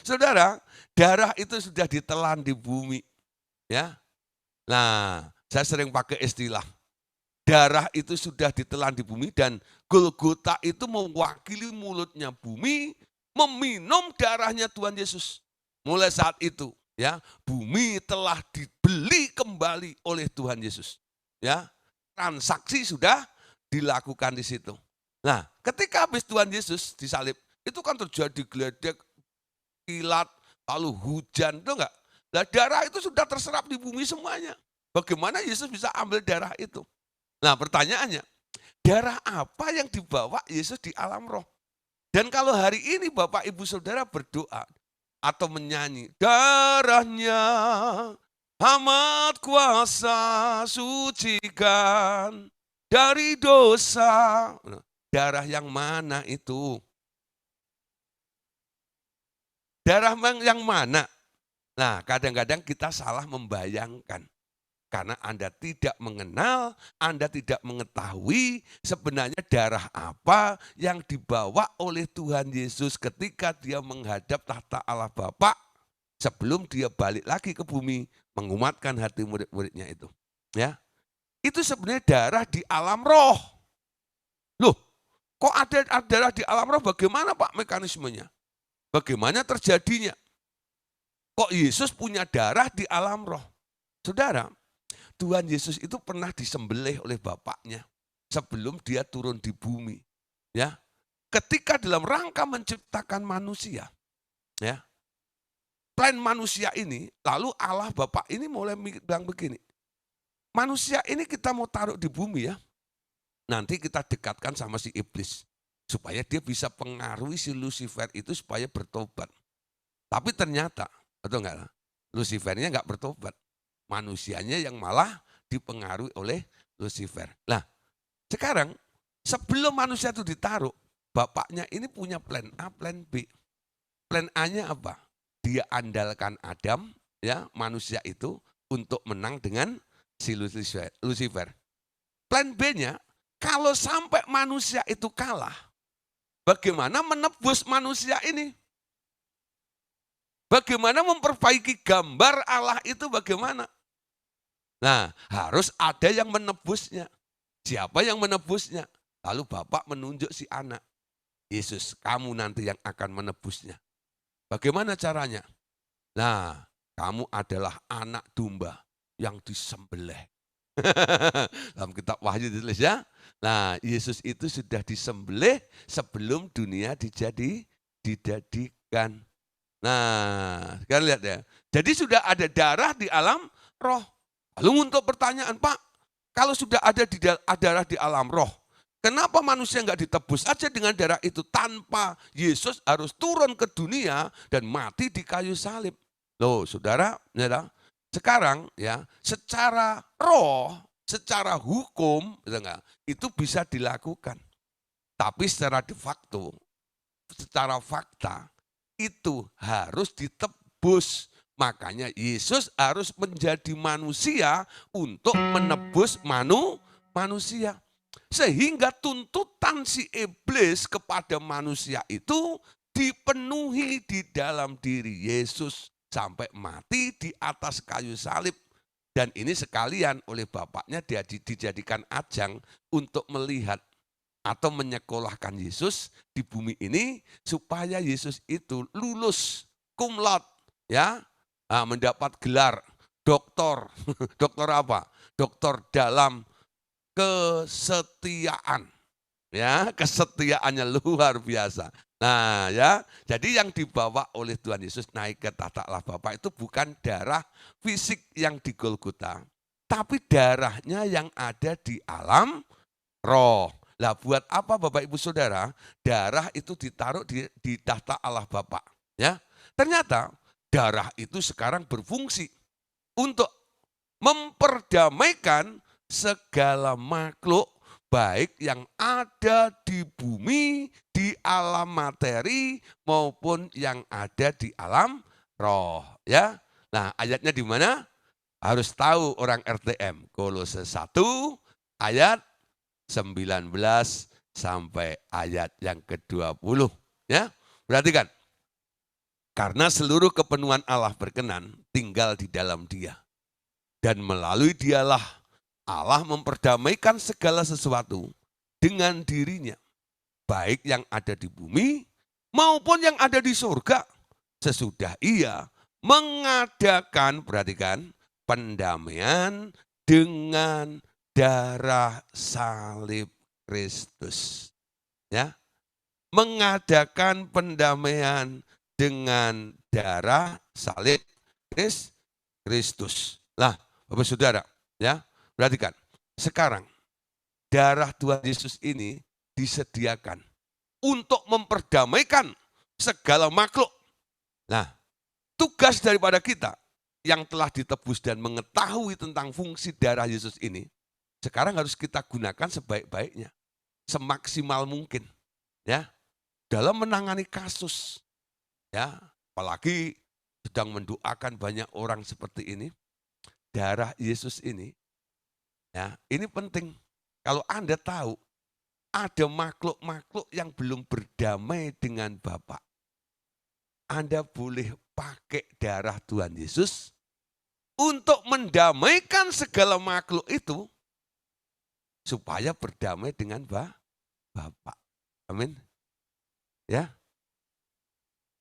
Saudara, darah itu sudah ditelan di bumi, ya. Nah, saya sering pakai istilah, darah itu sudah ditelan di bumi dan Golgota itu mewakili mulutnya bumi meminum darahnya Tuhan Yesus. Mulai saat itu, ya, bumi telah dibeli kembali oleh Tuhan Yesus. Ya, transaksi sudah dilakukan di situ. Nah, ketika habis Tuhan Yesus disalib, itu kan terjadi geledek, kilat, lalu hujan, itu enggak? Nah, darah itu sudah terserap di bumi semuanya. Bagaimana Yesus bisa ambil darah itu? Nah, pertanyaannya, darah apa yang dibawa Yesus di alam roh? Dan kalau hari ini Bapak Ibu Saudara berdoa atau menyanyi, darahnya amat kuasa sucikan dari dosa. Darah yang mana itu? Darah yang mana? Nah, kadang-kadang kita salah membayangkan. Karena Anda tidak mengenal, Anda tidak mengetahui sebenarnya darah apa yang dibawa oleh Tuhan Yesus ketika dia menghadap tahta Allah Bapa sebelum dia balik lagi ke bumi menguatkan hati murid-muridnya itu. Ya, itu sebenarnya darah di alam roh. Loh, kok ada darah di alam roh? Bagaimana Pak mekanismenya? Bagaimana terjadinya? Kok Yesus punya darah di alam roh? Saudara, Tuhan Yesus itu pernah disembelih oleh Bapaknya sebelum dia turun di bumi. Ya, ketika dalam rangka menciptakan manusia, ya, plan manusia ini, lalu Allah Bapak ini mulai bilang begini, manusia ini kita mau taruh di bumi ya, nanti kita dekatkan sama si iblis supaya dia bisa pengaruhi si Lucifer itu supaya bertobat. Tapi ternyata, betul enggak? Lucifernya enggak bertobat. Manusianya yang malah dipengaruhi oleh Lucifer. Nah, sekarang sebelum manusia itu ditaruh, bapaknya ini punya plan A, plan B. Plan A-nya apa? Dia andalkan Adam, ya, manusia itu untuk menang dengan si Lucifer. Plan B-nya, kalau sampai manusia itu kalah, bagaimana menebus manusia ini? Bagaimana memperbaiki gambar Allah itu bagaimana? Nah, harus ada yang menebusnya. Siapa yang menebusnya? Lalu Bapak menunjuk si anak. Yesus, kamu nanti yang akan menebusnya. Bagaimana caranya? Nah, kamu adalah anak domba yang disembelih. Dalam kitab Wahyu ditulis ya. Nah, Yesus itu sudah disembelih sebelum dunia dijadikan. Nah, sekarang lihat ya. Jadi sudah ada darah di alam roh. Lalu untuk pertanyaan, Pak, kalau sudah ada darah di alam roh, kenapa manusia nggak ditebus aja dengan darah itu tanpa Yesus harus turun ke dunia dan mati di kayu salib? Loh, saudara, ya, sekarang ya, secara roh, secara hukum, itu bisa dilakukan. Tapi secara de facto, secara fakta, itu harus ditebus. Makanya Yesus harus menjadi manusia untuk menebus manusia. Sehingga tuntutan si iblis kepada manusia itu dipenuhi di dalam diri Yesus sampai mati di atas kayu salib. Dan ini sekalian oleh Bapaknya dijadikan ajang untuk melihat atau menyekolahkan Yesus di bumi ini supaya Yesus itu lulus cum laude, ya, mendapat gelar doktor. Doktor apa? Doktor dalam kesetiaan. Ya, kesetiaannya luar biasa. Nah, ya, jadi yang dibawa oleh Tuhan Yesus naik ke tahta Allah Bapa itu bukan darah fisik yang di Golgota, tapi darahnya yang ada di alam roh. Lah buat apa Bapak Ibu Saudara? Darah itu ditaruh di tahta Allah Bapa. Ya, ternyata darah itu sekarang berfungsi untuk memperdamaikan segala makhluk baik yang ada di bumi, di alam materi maupun yang ada di alam roh. Ya, nah ayatnya di mana? Harus tahu orang RTM. Kolose 1 ayat 19 sampai ayat yang ke-20. Ya, perhatikan. Karena seluruh kepenuhan Allah berkenan tinggal di dalam Dia. Dan melalui Dialah Allah memperdamaikan segala sesuatu dengan dirinya. Baik yang ada di bumi maupun yang ada di surga. Sesudah Ia mengadakan, perhatikan, pendamaian dengan darah salib Kristus. Ya, mengadakan pendamaian dengan darah salib Kristus. Lah, Bapak Saudara, ya, perhatikan. Sekarang darah Tuhan Yesus ini disediakan untuk memperdamaikan segala makhluk. Nah, tugas daripada kita yang telah ditebus dan mengetahui tentang fungsi darah Yesus ini, sekarang harus kita gunakan sebaik-baiknya, semaksimal mungkin, ya, dalam menangani kasus, ya, apalagi sedang mendoakan banyak orang seperti ini, darah Yesus ini, ya, ini penting. Kalau Anda tahu ada makhluk-makhluk yang belum berdamai dengan Bapa, Anda boleh pakai darah Tuhan Yesus untuk mendamaikan segala makhluk itu supaya berdamai dengan Bapa. Amin. Ya.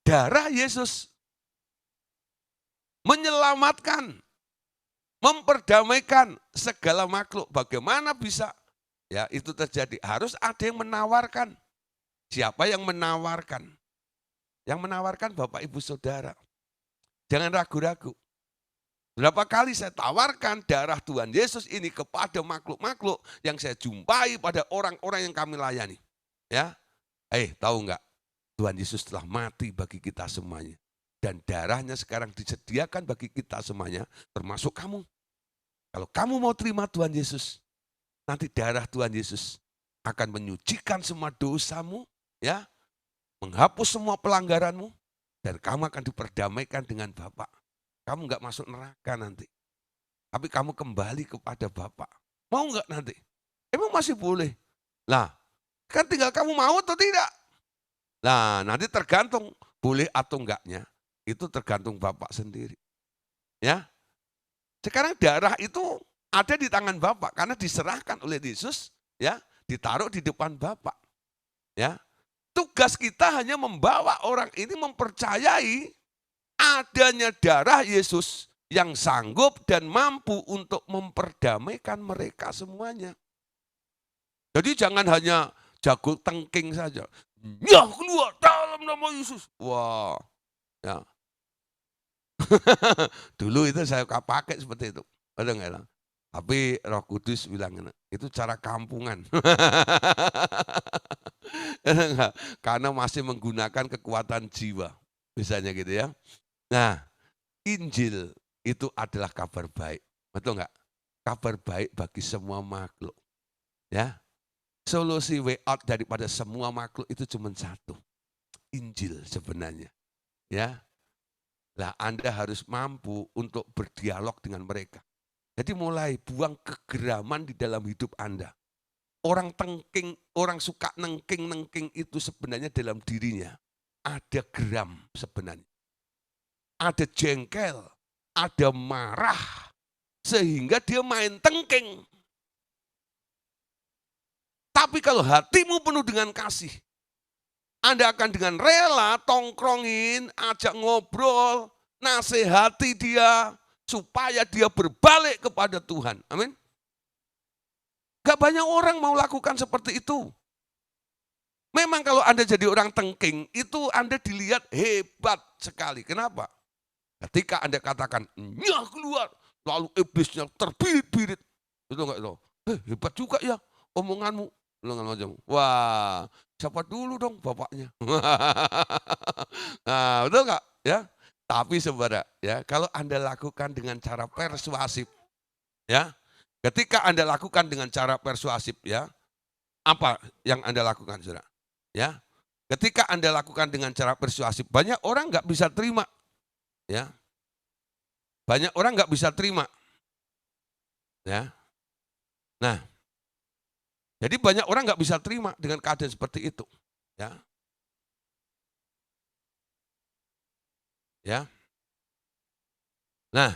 Darah Yesus menyelamatkan, memperdamaikan segala makhluk. Bagaimana bisa? Ya, itu terjadi. Harus ada yang menawarkan. Siapa yang menawarkan? Yang menawarkan Bapak Ibu Saudara. Jangan ragu-ragu. Berapa kali saya tawarkan darah Tuhan Yesus ini kepada makhluk-makhluk yang saya jumpai pada orang-orang yang kami layani. Ya, tahu enggak? Tuhan Yesus telah mati bagi kita semuanya. Dan darahnya sekarang disediakan bagi kita semuanya, termasuk kamu. Kalau kamu mau terima Tuhan Yesus, nanti darah Tuhan Yesus akan menyucikan semua dosamu, ya, menghapus semua pelanggaranmu, dan kamu akan diperdamaikan dengan Bapa. Kamu enggak masuk neraka nanti. Tapi kamu kembali kepada Bapa. Mau enggak nanti? Emang masih boleh. Lah, kan tinggal kamu mau atau tidak. Nah, nanti tergantung boleh atau enggaknya. Itu tergantung Bapak sendiri. Ya. Sekarang darah itu ada di tangan Bapak karena diserahkan oleh Yesus, ya, ditaruh di depan Bapak. Ya. Tugas kita hanya membawa orang ini mempercayai adanya darah Yesus yang sanggup dan mampu untuk memperdamaikan mereka semuanya. Jadi jangan hanya jago tengking saja. Ya, keluar dalam nama Yesus. Wah, ya. Dulu itu saya pakai seperti itu. Ada enggak? Tapi Roh Kudus bilang itu cara kampungan. Karena masih menggunakan kekuatan jiwa. Misalnya gitu ya. Nah, Injil itu adalah kabar baik. Betul enggak? Kabar baik bagi semua makhluk. Ya. Solusi way out daripada semua makhluk itu cuma satu. Injil sebenarnya. Ya. Lah Anda harus mampu untuk berdialog dengan mereka. Jadi mulai buang kegeraman di dalam hidup Anda. Orang tengking, orang suka nengking-nengking itu sebenarnya dalam dirinya ada geram sebenarnya. Ada jengkel, ada marah, sehingga dia main tengking. Tapi kalau hatimu penuh dengan kasih, Anda akan dengan rela tongkrongin, ajak ngobrol, nasihati dia, supaya dia berbalik kepada Tuhan. Amin. Gak banyak orang mau lakukan seperti itu. Memang kalau Anda jadi orang tengking, itu Anda dilihat hebat sekali. Kenapa? Ketika Anda katakan, ya keluar, lalu iblisnya terbirit-birit. Itu enggak itu? Hebat juga ya omonganmu. Wah, siapa dulu dong bapaknya? Nah, betul enggak? Ya. Tapi saudara, ya, kalau Anda lakukan dengan cara persuasif, ya, ketika Anda lakukan dengan cara persuasif, ya, apa yang Anda lakukan, saudara? Ya, ketika Anda lakukan dengan cara persuasif, banyak orang nggak bisa terima, ya, banyak orang nggak bisa terima, ya. Nah, jadi banyak orang nggak bisa terima dengan keadaan seperti itu, ya, ya. Nah,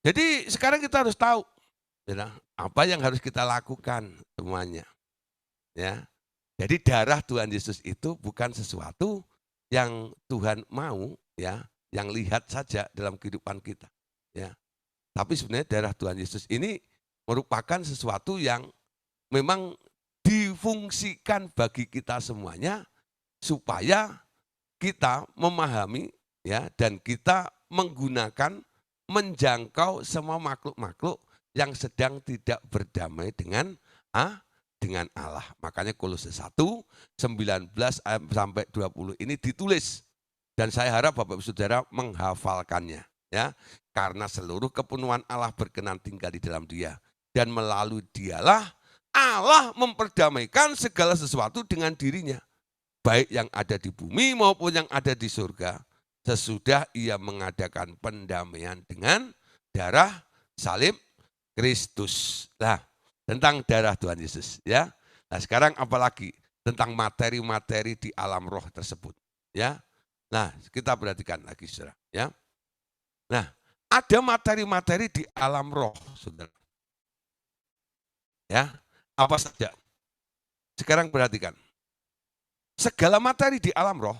jadi sekarang kita harus tahu, ya, apa yang harus kita lakukan semuanya. Ya. Jadi darah Tuhan Yesus itu bukan sesuatu yang Tuhan mau, ya, yang lihat saja dalam kehidupan kita. Ya. Tapi sebenarnya darah Tuhan Yesus ini merupakan sesuatu yang memang difungsikan bagi kita semuanya supaya kita memahami, ya, dan kita menggunakan menjangkau semua makhluk-makhluk yang sedang tidak berdamai dengan Allah. Makanya Kolose 1, 19 sampai 20 ini ditulis Dan saya harap Bapak Ibu Saudara menghafalkannya. Ya, karena seluruh kepenuhan Allah berkenan tinggal di dalam dia. Dan melalui dialah Allah memperdamaikan segala sesuatu dengan dirinya. Baik yang ada di bumi maupun yang ada di surga. Sesudah ia mengadakan pendamaian dengan darah salib Kristus. Nah, tentang darah Tuhan Yesus. Ya. Nah sekarang apalagi tentang materi-materi di alam roh tersebut. Ya. Nah kita perhatikan lagi saudara. Ya. Nah ada materi-materi di alam roh saudara. Ya, apa saja? Sekarang perhatikan. Segala materi di alam roh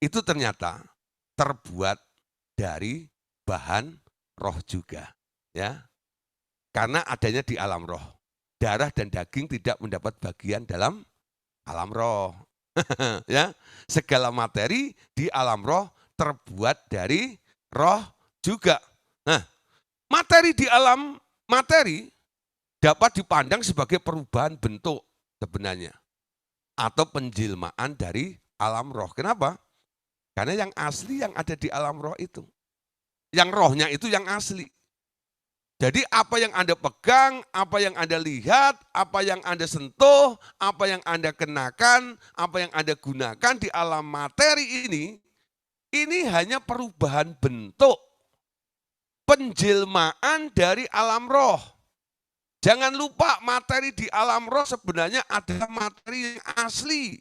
itu ternyata terbuat dari bahan roh juga, ya. Karena adanya di alam roh. Darah dan daging tidak mendapat bagian dalam alam roh. Ya, segala materi di alam roh terbuat dari roh juga. Nah, materi di alam materi dapat dipandang sebagai perubahan bentuk sebenarnya. Atau penjelmaan dari alam roh. Kenapa? Karena yang asli yang ada di alam roh itu. Yang rohnya itu yang asli. Jadi apa yang Anda pegang, apa yang Anda lihat, apa yang Anda sentuh, apa yang Anda kenakan, apa yang Anda gunakan di alam materi ini hanya perubahan bentuk. Penjelmaan dari alam roh. Jangan lupa materi di alam roh sebenarnya adalah materi yang asli.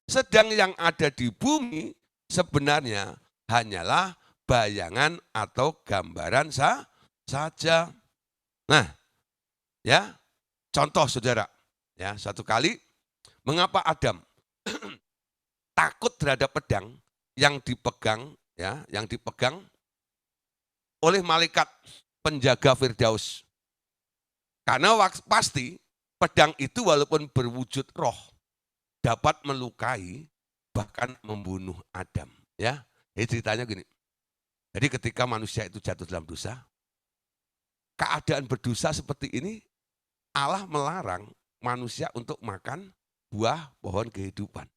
Sedang yang ada di bumi sebenarnya hanyalah bayangan atau gambaran saja. Nah, ya, contoh saudara. Ya, satu kali mengapa Adam takut terhadap pedang yang dipegang oleh malaikat penjaga Firdaus. Karena pasti pedang itu walaupun berwujud roh dapat melukai bahkan membunuh Adam. Ya, jadi ceritanya gini. Jadi ketika manusia itu jatuh dalam dosa, keadaan berdosa seperti ini Allah melarang manusia untuk makan buah pohon kehidupan.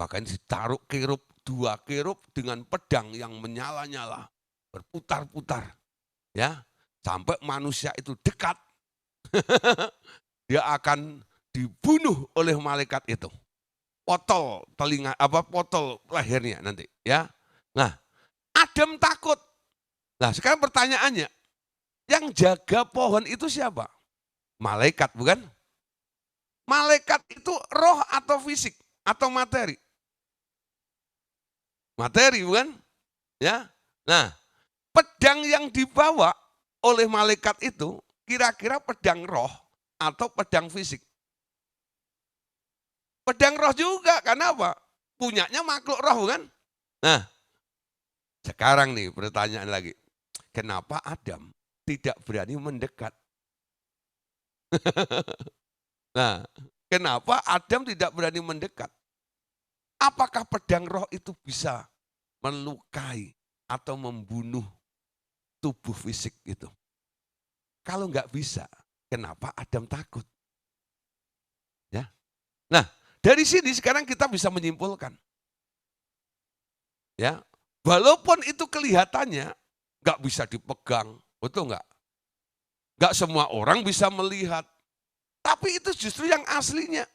Makanya ditaruh kerup, 2 kerup dengan pedang yang menyala-nyala, berputar-putar. Ya, sampai manusia itu dekat dia akan dibunuh oleh malaikat itu. Potol telinga potol lehernya nanti, ya. Nah, Adam takut. Nah, sekarang pertanyaannya, yang jaga pohon itu siapa? Malaikat, bukan? Malaikat itu roh atau fisik atau materi? Materi, bukan? Ya. Nah, pedang yang dibawa oleh malaikat itu kira-kira pedang roh atau pedang fisik? Pedang roh juga, karena apa? Punyanya makhluk roh, bukan? Nah, sekarang nih pertanyaan lagi. Kenapa Adam tidak berani mendekat? Nah, kenapa Adam tidak berani mendekat? Apakah pedang roh itu bisa melukai atau membunuh tubuh fisik itu? Kalau nggak bisa, kenapa Adam takut? Ya. Nah, dari sini sekarang kita bisa menyimpulkan. Ya, walaupun itu kelihatannya nggak bisa dipegang, betul nggak? Nggak semua orang bisa melihat, tapi itu justru yang aslinya.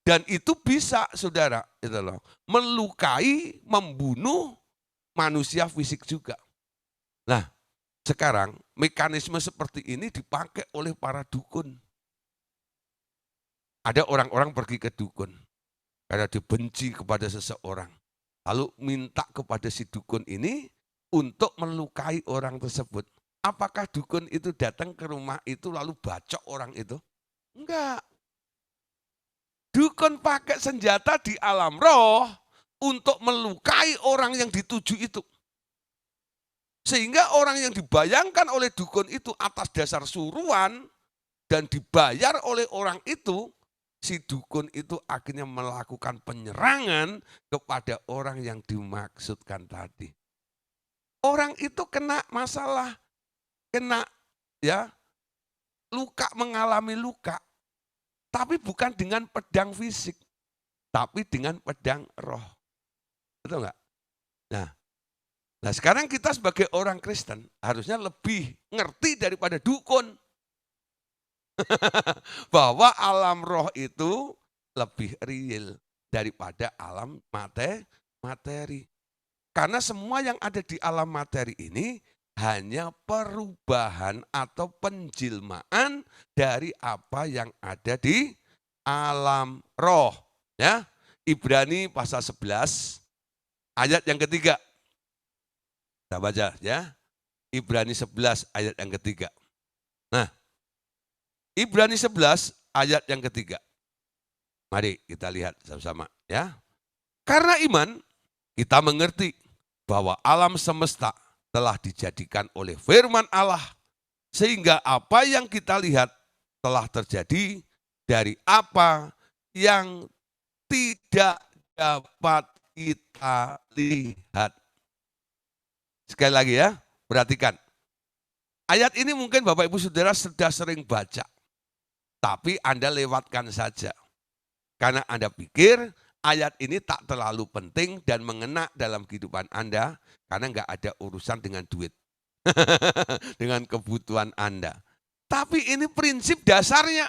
Dan itu bisa, saudara, itu loh, melukai, membunuh manusia fisik juga. Nah, sekarang mekanisme seperti ini dipakai oleh para dukun. Ada orang-orang pergi ke dukun karena dibenci kepada seseorang. Lalu minta kepada si dukun ini untuk melukai orang tersebut. Apakah dukun itu datang ke rumah itu lalu bacok orang itu? Enggak. Dukun pakai senjata di alam roh untuk melukai orang yang dituju itu. Sehingga orang yang dibayangkan oleh dukun itu atas dasar suruhan dan dibayar oleh orang itu, si dukun itu akhirnya melakukan penyerangan kepada orang yang dimaksudkan tadi. Orang itu kena masalah, kena ya luka, mengalami luka, tapi bukan dengan pedang fisik, tapi dengan pedang roh. Betul enggak? Nah sekarang kita sebagai orang Kristen harusnya lebih ngerti daripada dukun. Bahwa alam roh itu lebih real daripada alam materi. Karena semua yang ada di alam materi ini hanya perubahan atau penjilmaan dari apa yang ada di alam roh. Ya, Ibrani pasal 11 ayat yang ketiga. Kita baca ya. Ibrani 11 ayat yang ketiga. Nah, Ibrani 11 ayat yang ketiga. Mari kita lihat sama-sama ya. Karena iman kita mengerti bahwa alam semesta telah dijadikan oleh firman Allah sehingga apa yang kita lihat telah terjadi dari apa yang tidak dapat kita lihat. Sekali lagi ya, perhatikan. Ayat ini mungkin Bapak Ibu Saudara sudah sering baca, tapi Anda lewatkan saja. Karena Anda pikir ayat ini tak terlalu penting dan mengena dalam kehidupan Anda, karena nggak ada urusan dengan duit, dengan kebutuhan Anda. Tapi ini prinsip dasarnya.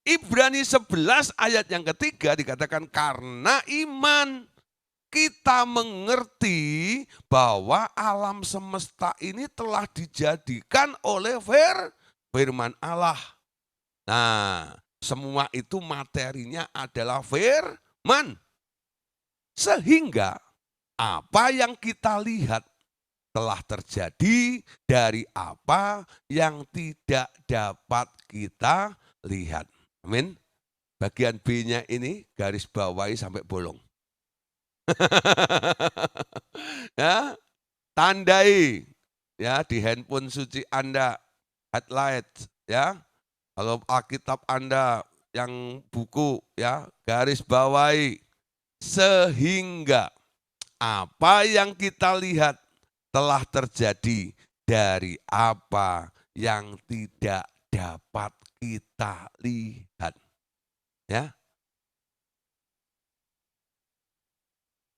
Ibrani 11 ayat yang ketiga dikatakan karena iman kita mengerti bahwa alam semesta ini telah dijadikan oleh firman Allah. Nah, semua itu materinya adalah firman. Sehingga apa yang kita lihat telah terjadi dari apa yang tidak dapat kita lihat. Amin. Bagian B-nya ini garis bawahi sampai bolong. Ya, tandai ya di handphone suci Anda, highlight ya. Kalau Alkitab Anda yang buku ya, garis bawahi sehingga apa yang kita lihat telah terjadi dari apa yang tidak dapat kita lihat. Ya.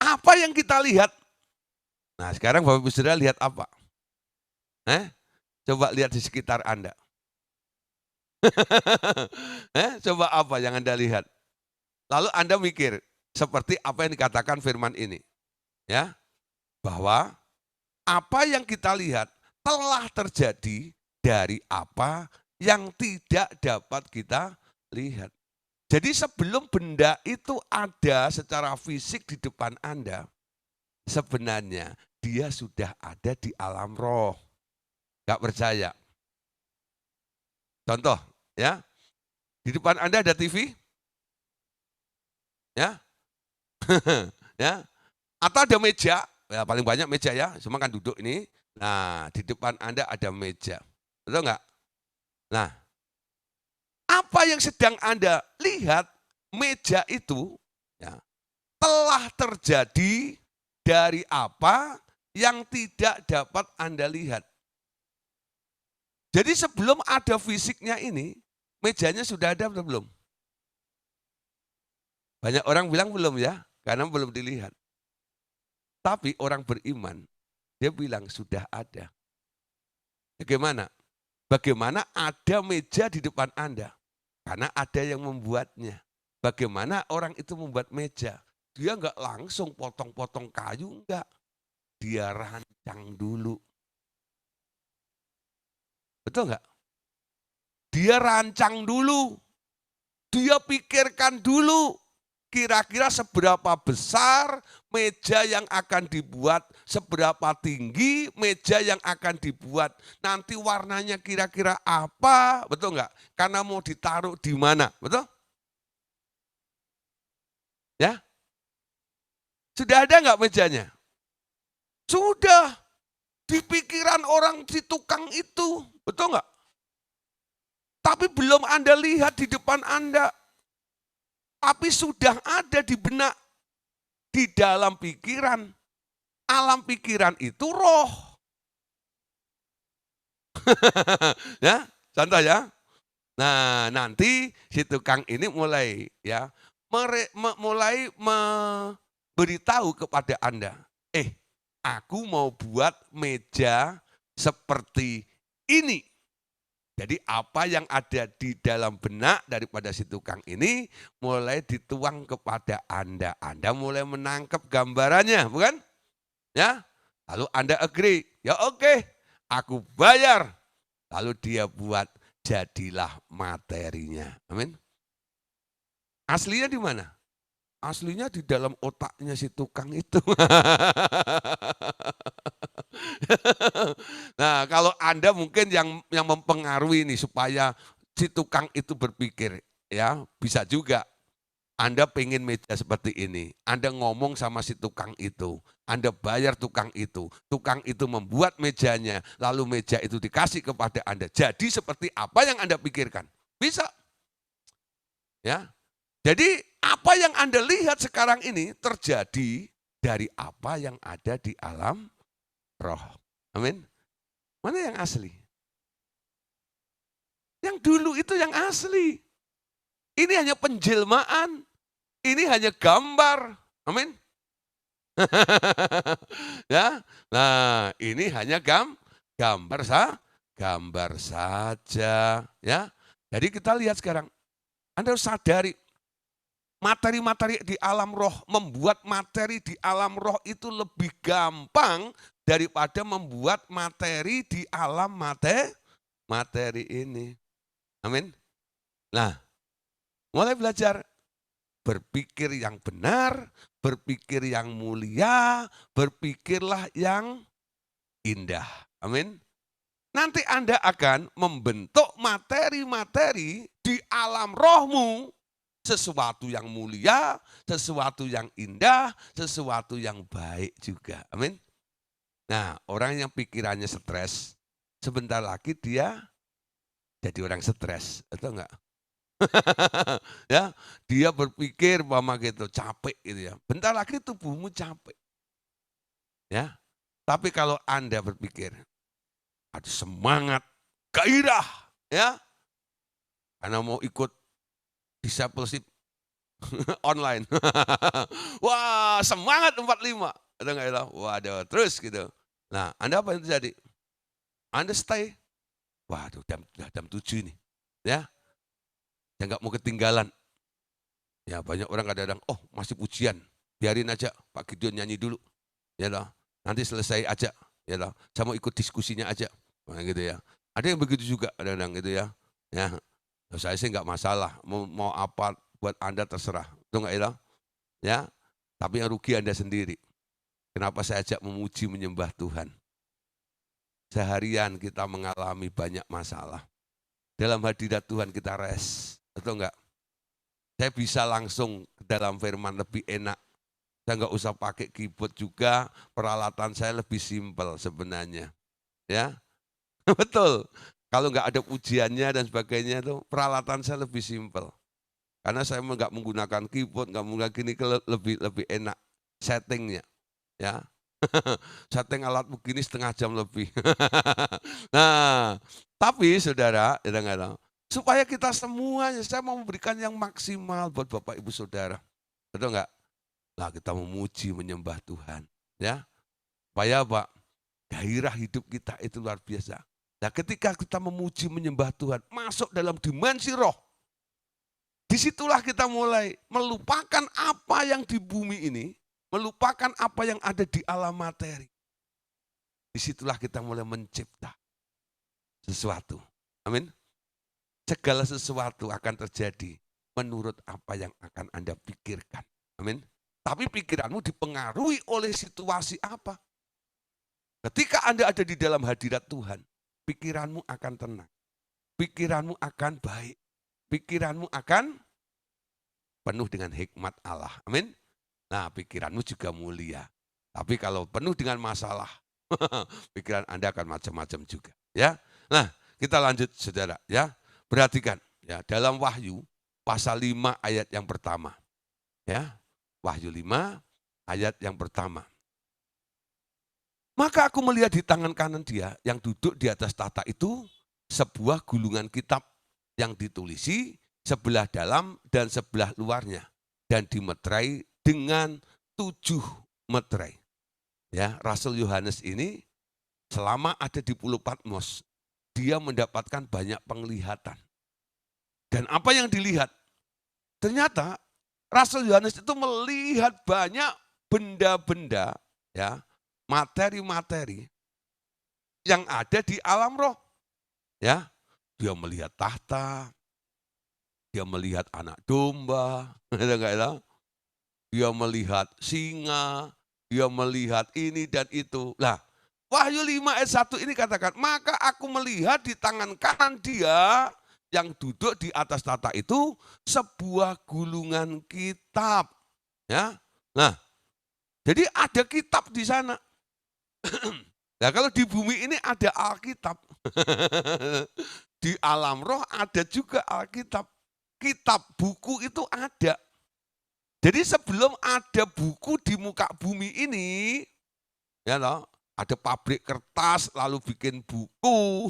Apa yang kita lihat? Nah, sekarang Bapak Ibu Saudara lihat apa? Coba lihat di sekitar Anda. Coba apa yang Anda lihat? Lalu Anda mikir, seperti apa yang dikatakan firman ini. Ya, bahwa apa yang kita lihat telah terjadi dari apa yang tidak dapat kita lihat. Jadi sebelum benda itu ada secara fisik di depan Anda, sebenarnya dia sudah ada di alam roh. Gak percaya? Contoh, ya, di depan Anda ada TV, ya, ya, atau ada meja, ya paling banyak meja ya, semua kan duduk ini. Nah, di depan Anda ada meja, betul nggak? Nah, apa yang sedang Anda lihat, meja itu ya, telah terjadi dari apa yang tidak dapat Anda lihat. Jadi sebelum ada fisiknya ini, mejanya sudah ada atau belum? Banyak orang bilang belum ya, karena belum dilihat. Tapi orang beriman, dia bilang sudah ada. Bagaimana? Bagaimana ada meja di depan Anda? Karena ada yang membuatnya. Bagaimana orang itu membuat meja? Dia enggak langsung potong-potong kayu, enggak. Dia rancang dulu. Betul enggak? Dia rancang dulu. Dia pikirkan dulu. Kira-kira seberapa besar meja yang akan dibuat, seberapa tinggi meja yang akan dibuat, nanti warnanya kira-kira apa, betul enggak? Karena mau ditaruh di mana, betul? Ya, sudah ada enggak mejanya? Sudah, di pikiran orang si tukang itu, betul enggak? Tapi belum Anda lihat di depan Anda, tapi sudah ada di benak, di dalam pikiran. Alam pikiran itu roh. Ya, contoh ya. Nah, nanti si tukang ini mulai memberitahu kepada Anda, aku mau buat meja seperti ini. Jadi apa yang ada di dalam benak daripada si tukang ini mulai dituang kepada Anda. Anda mulai menangkap gambarannya, bukan? Ya. Lalu Anda agree, ya oke, aku bayar. Lalu dia buat, jadilah materinya. Amin. Aslinya di mana? Aslinya di dalam otaknya si tukang itu. Nah, kalau Anda mungkin yang mempengaruhi nih supaya si tukang itu berpikir, ya bisa juga. Anda pengen meja seperti ini, Anda ngomong sama si tukang itu, Anda bayar tukang itu membuat mejanya, lalu meja itu dikasih kepada Anda. Jadi seperti apa yang Anda pikirkan? Bisa, ya. Jadi apa yang Anda lihat sekarang ini terjadi dari apa yang ada di alam roh. Amin. Mana yang asli? Yang dulu itu yang asli. Ini hanya penjelmaan. Ini hanya gambar. Amin. Ya. Nah, ini hanya gambar saja, ya. Jadi kita lihat sekarang. Anda harus sadari materi-materi di alam roh, membuat materi di alam roh itu lebih gampang daripada membuat materi di alam materi ini. Amin. Nah, mulai belajar berpikir yang benar, berpikir yang mulia, berpikirlah yang indah. Amin. Nanti Anda akan membentuk materi-materi di alam rohmu, sesuatu yang mulia, sesuatu yang indah, sesuatu yang baik juga. Amin. Nah, orang yang pikirannya stres, sebentar lagi dia jadi orang stres, atau enggak? Ya, dia berpikir bahwa gitu capek gitu ya. Bentar lagi tubuhmu capek. Ya. Tapi kalau Anda berpikir ada semangat, gairah, ya. Karena mau ikut discipleship online. Wah, semangat 45. Ada enggak ya? Waduh, terus gitu. Nah, Anda apa yang terjadi? Anda stay. Waduh, jam 7 ini. Ya, saya enggak mau ketinggalan. Ya, banyak orang kadang-kadang, oh masih pujian, biarin aja Pak Gideon nyanyi dulu. Ya loh, nanti selesai aja. Ya loh, saya mau ikut diskusinya aja. Nah, gitu ya. Ada yang begitu juga kadang-kadang gitu ya. Ya, saya sih enggak masalah, mau apa buat Anda terserah. Itu enggak ya? Ya, tapi yang rugi Anda sendiri. Kenapa saya ajak memuji menyembah Tuhan? Seharian kita mengalami banyak masalah. Dalam hadirat Tuhan kita rest, atau enggak? Saya bisa langsung ke dalam firman lebih enak. Saya enggak usah pakai keyboard juga, peralatan saya lebih simpel sebenarnya. Ya, betul. Kalau enggak ada pujiannya dan sebagainya itu peralatan saya lebih simpel. Karena saya enggak menggunakan keyboard, enggak menggunakan gini lebih enak settingnya. Ya, setting alat begini setengah jam lebih. Nah, tapi saudara, kadang-kadang supaya kita semuanya, saya mau memberikan yang maksimal buat Bapak Ibu Saudara. Betul enggak? Nah, kita memuji, menyembah Tuhan. Ya, supaya apa? Gairah hidup kita itu luar biasa. Nah, ketika kita memuji, menyembah Tuhan, masuk dalam dimensi roh, disitulah kita mulai melupakan apa yang di bumi ini, melupakan apa yang ada di alam materi. Disitulah kita mulai mencipta sesuatu. Amin. Segala sesuatu akan terjadi menurut apa yang akan Anda pikirkan. Amin. Tapi pikiranmu dipengaruhi oleh situasi apa? Ketika Anda ada di dalam hadirat Tuhan, pikiranmu akan tenang. Pikiranmu akan baik. Pikiranmu akan penuh dengan hikmat Allah. Amin. Nah, pikiranmu juga mulia. Tapi kalau penuh dengan masalah, pikiran Anda akan macam-macam juga. Ya. Nah, kita lanjut saudara. Ya, perhatikan. Ya, dalam Wahyu pasal 5 ayat yang pertama. Ya, Wahyu 5 ayat yang pertama. Maka aku melihat di tangan kanan dia yang duduk di atas tahta itu sebuah gulungan kitab yang ditulisi sebelah dalam dan sebelah luarnya dan dimeterai dengan 7 meterai. Ya, Rasul Yohanes ini selama ada di Pulau Patmos, dia mendapatkan banyak penglihatan. Dan apa yang dilihat? Ternyata Rasul Yohanes itu melihat banyak benda-benda, ya, materi-materi yang ada di alam roh. Ya, dia melihat tahta, dia melihat anak domba, dia melihat singa, dia melihat ini dan itu. Lah, Wahyu 5 ayat 1 ini katakan, maka aku melihat di tangan kanan dia yang duduk di atas tahta itu sebuah gulungan kitab. Ya, nah, jadi ada kitab di sana. Nah, kalau di bumi ini ada Alkitab. Di alam roh ada juga Alkitab. Kitab buku itu ada. Jadi sebelum ada buku di muka bumi ini, ya loh, ada pabrik kertas lalu bikin buku.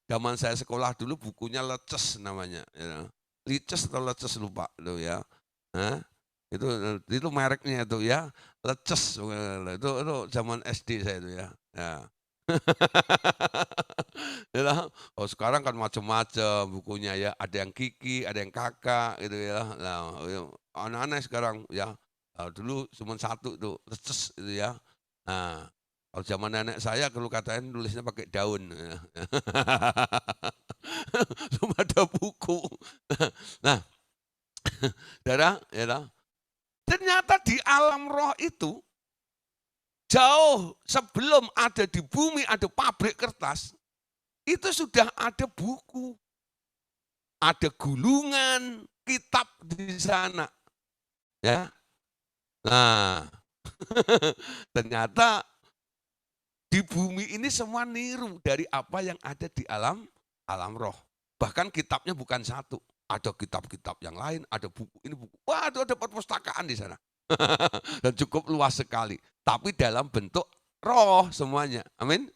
Zaman saya sekolah dulu bukunya Leces namanya. Ya. Lices atau Leces lupa itu ya. Nah, itu mereknya itu ya. Leces itu zaman SD saya itu ya. Ya. Ya, oh sekarang kan macam-macam bukunya ya, ada yang Kiki, ada yang Kakak gitu ya. Nah, aneh-aneh sekarang ya. Dulu cuma satu tuh, leces itu ya. Nah, kalau zaman nenek saya kalau katanya nulisnya pakai daun. Ya. Cuma ada buku. Nah, saudara, ya, ternyata di alam roh itu jauh sebelum ada di bumi ada pabrik kertas, itu sudah ada buku, ada gulungan kitab di sana, ya. Nah, ternyata di bumi ini semua niru dari apa yang ada di alam roh. Bahkan kitabnya bukan satu, ada kitab-kitab yang lain, ada buku ini buku. Wah, ada perpustakaan di sana. Dan cukup luas sekali, tapi dalam bentuk roh semuanya. Amin.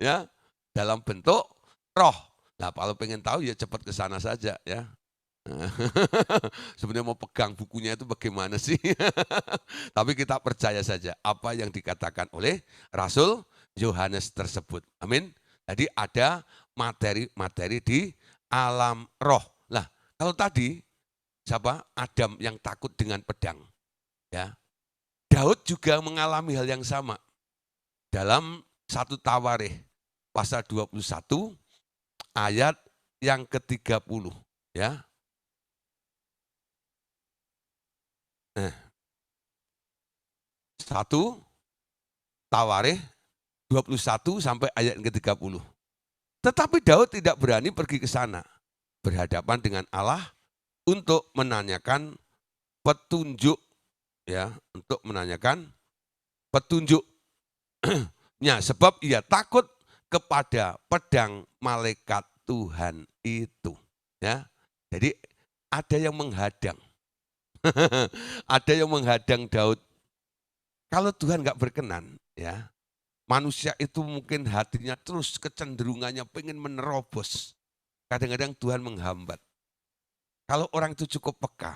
Ya, dalam bentuk roh. Nah, kalau pengen tahu ya cepat ke sana saja ya. Sebenarnya mau pegang bukunya itu bagaimana sih? Tapi kita percaya saja apa yang dikatakan oleh Rasul Yohanes tersebut. Amin. Jadi ada materi-materi di alam roh. Nah, kalau tadi siapa? Adam yang takut dengan pedang. Ya. Daud juga mengalami hal yang sama. Dalam 1 Tawarikh pasal 21 ayat yang ke-30 ya. 1 Tawarikh 21 sampai ayat yang ke-30. Tetapi Daud tidak berani pergi ke sana berhadapan dengan Allah untuk menanyakan petunjuk ya, untuk menanyakan petunjuknya sebab ia takut kepada pedang malaikat Tuhan itu ya. Jadi ada yang menghadang. Ada yang menghadang Daud. Kalau Tuhan nggak berkenan ya, manusia itu mungkin hatinya terus kecenderungannya pengen menerobos. Kadang-kadang Tuhan menghambat. Kalau orang itu cukup peka,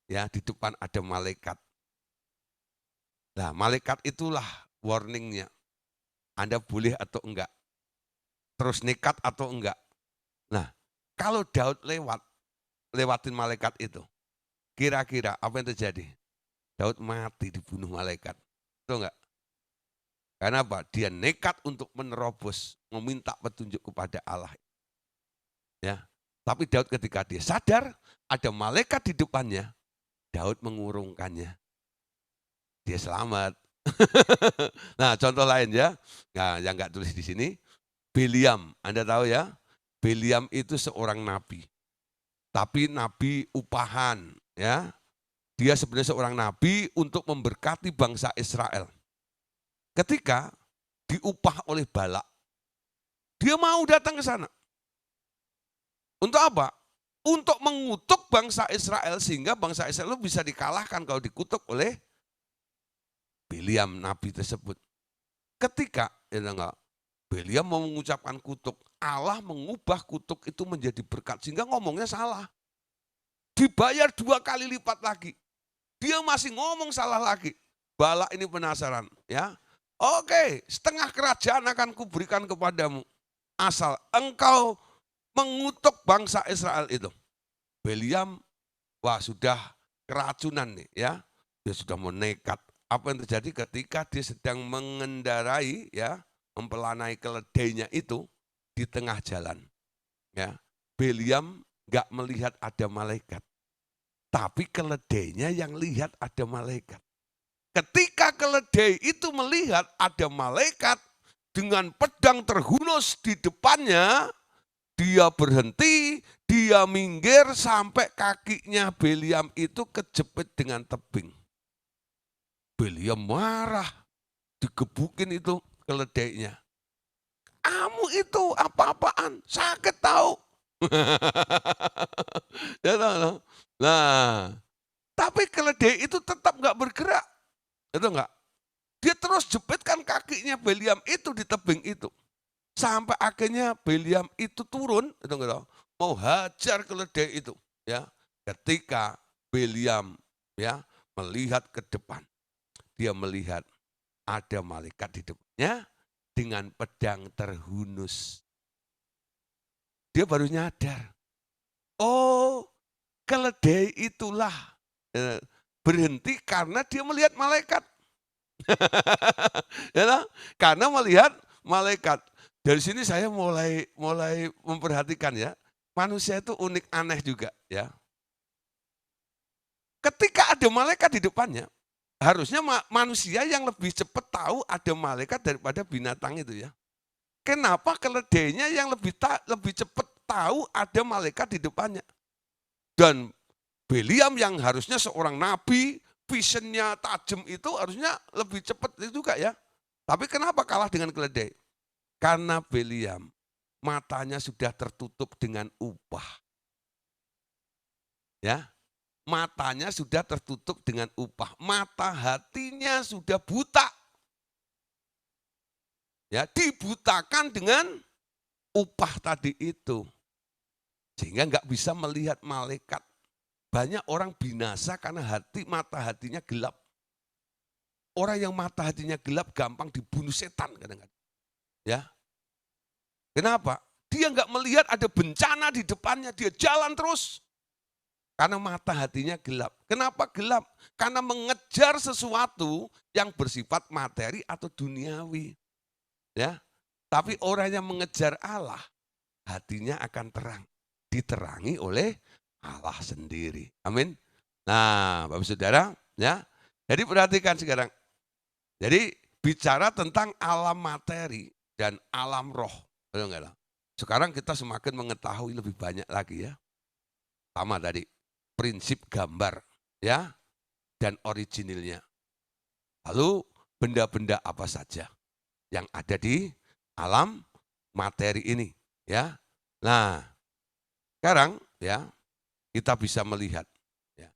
ya di depan ada malaikat. Nah, malaikat itulah warningnya. Anda boleh atau enggak. Terus nekat atau enggak. Nah, kalau Daud lewatin malaikat itu, kira-kira apa yang terjadi? Daud mati dibunuh malaikat. Betul enggak? Karena apa? Dia nekat untuk menerobos, meminta petunjuk kepada Allah. Ya. Tapi Daud ketika dia sadar ada malaikat di depannya, Daud mengurungkannya. Dia selamat. Nah, contoh lain ya. Nah, yang enggak tulis di sini, Biliam. Anda tahu ya? Biliam itu seorang nabi. Tapi nabi upahan, ya. Dia sebenarnya seorang nabi untuk memberkati bangsa Israel. Ketika diupah oleh Balak, dia mau datang ke sana. Untuk apa? Untuk mengutuk bangsa Israel sehingga bangsa Israel bisa dikalahkan kalau dikutuk oleh Biliam nabi tersebut. Ketika Biliam mau mengucapkan kutuk, Allah mengubah kutuk itu menjadi berkat sehingga ngomongnya salah. Dibayar 2 kali lipat lagi. Dia masih ngomong salah lagi. Balak ini penasaran, ya. Oke, setengah kerajaan akan kuberikan kepadamu. Asal engkau mengutuk bangsa Israel itu. Beliam, wah sudah keracunan nih ya. Dia sudah menekat. Apa yang terjadi ketika dia sedang mengendarai ya, mempelanai keledainya itu di tengah jalan. Ya, Beliam nggak melihat ada malaikat. Tapi keledainya yang lihat ada malaikat. Ketika keledai itu melihat ada malaikat dengan pedang terhunus di depannya, dia berhenti, dia minggir sampai kakinya Beliam itu kejepit dengan tebing. Beliam marah, digebukin itu keledainya. Kamu itu apa-apaan, sakit tahu. Ya, nah, tapi keledai itu tetap nggak bergerak, itu enggak. Dia terus jepitkan kakinya Beliam itu di tebing itu. Sampai akhirnya Beliam itu turun, itu enggak tahu, mau hajar keledai itu. Ya, ketika Beliam ya melihat ke depan, dia melihat ada malaikat di depannya dengan pedang terhunus. Dia baru nyadar, oh keledai itulah berhenti karena dia melihat malaikat. Ya, karena melihat malaikat. Dari sini saya mulai memperhatikan ya, manusia itu unik aneh juga ya. Ketika ada malaikat di depannya, harusnya manusia yang lebih cepat tahu ada malaikat daripada binatang itu ya. Kenapa keledainya yang lebih cepat tahu ada malaikat di depannya? Dan Beliam yang harusnya seorang nabi, visionnya tajam itu harusnya lebih cepat juga ya. Tapi kenapa kalah dengan keledai? Karena Beliam matanya sudah tertutup dengan upah. Ya, matanya sudah tertutup dengan upah. Mata hatinya sudah buta. Ya, dibutakan dengan upah tadi itu. Sehingga nggak bisa melihat malaikat. Banyak orang binasa karena mata hatinya gelap. Orang yang mata hatinya gelap gampang dibunuh setan kadang-kadang. Ya, kenapa? Dia nggak melihat ada bencana di depannya, dia jalan terus. Karena mata hatinya gelap. Kenapa gelap? Karena mengejar sesuatu yang bersifat materi atau duniawi. Ya, tapi orang yang mengejar Allah, hatinya akan terang. Diterangi oleh Allah sendiri. Amin. Nah, Bapak Saudara, ya. Jadi perhatikan sekarang. Jadi bicara tentang alam materi dan alam roh. Sekarang kita semakin mengetahui lebih banyak lagi ya. Sama tadi, prinsip gambar ya dan originilnya. Lalu benda-benda apa saja yang ada di alam materi ini ya. Nah, sekarang ya kita bisa melihat ya,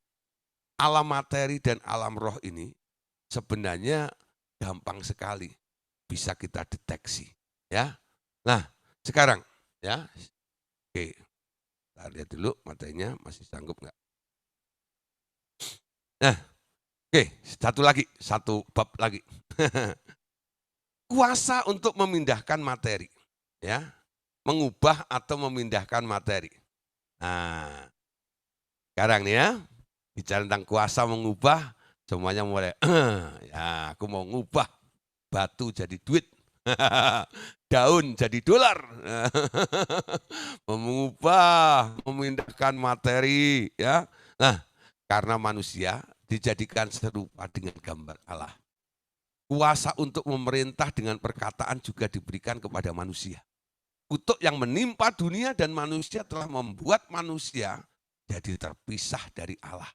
alam materi dan alam roh ini sebenarnya gampang sekali bisa kita deteksi ya. Nah, sekarang ya. Oke. Kita lihat dulu materinya masih sanggup enggak? Nah, oke, satu bab lagi. Kuasa untuk memindahkan materi ya. Mengubah atau memindahkan materi. Nah, sekarang nih ya, bicara tentang kuasa mengubah, semuanya mulai, ya aku mau ngubah batu jadi duit, daun jadi dolar, mengubah, memindahkan materi, ya. Nah, karena manusia dijadikan serupa dengan gambar Allah. Kuasa untuk memerintah dengan perkataan juga diberikan kepada manusia. Kutuk yang menimpa dunia dan manusia telah membuat manusia jadi terpisah dari Allah.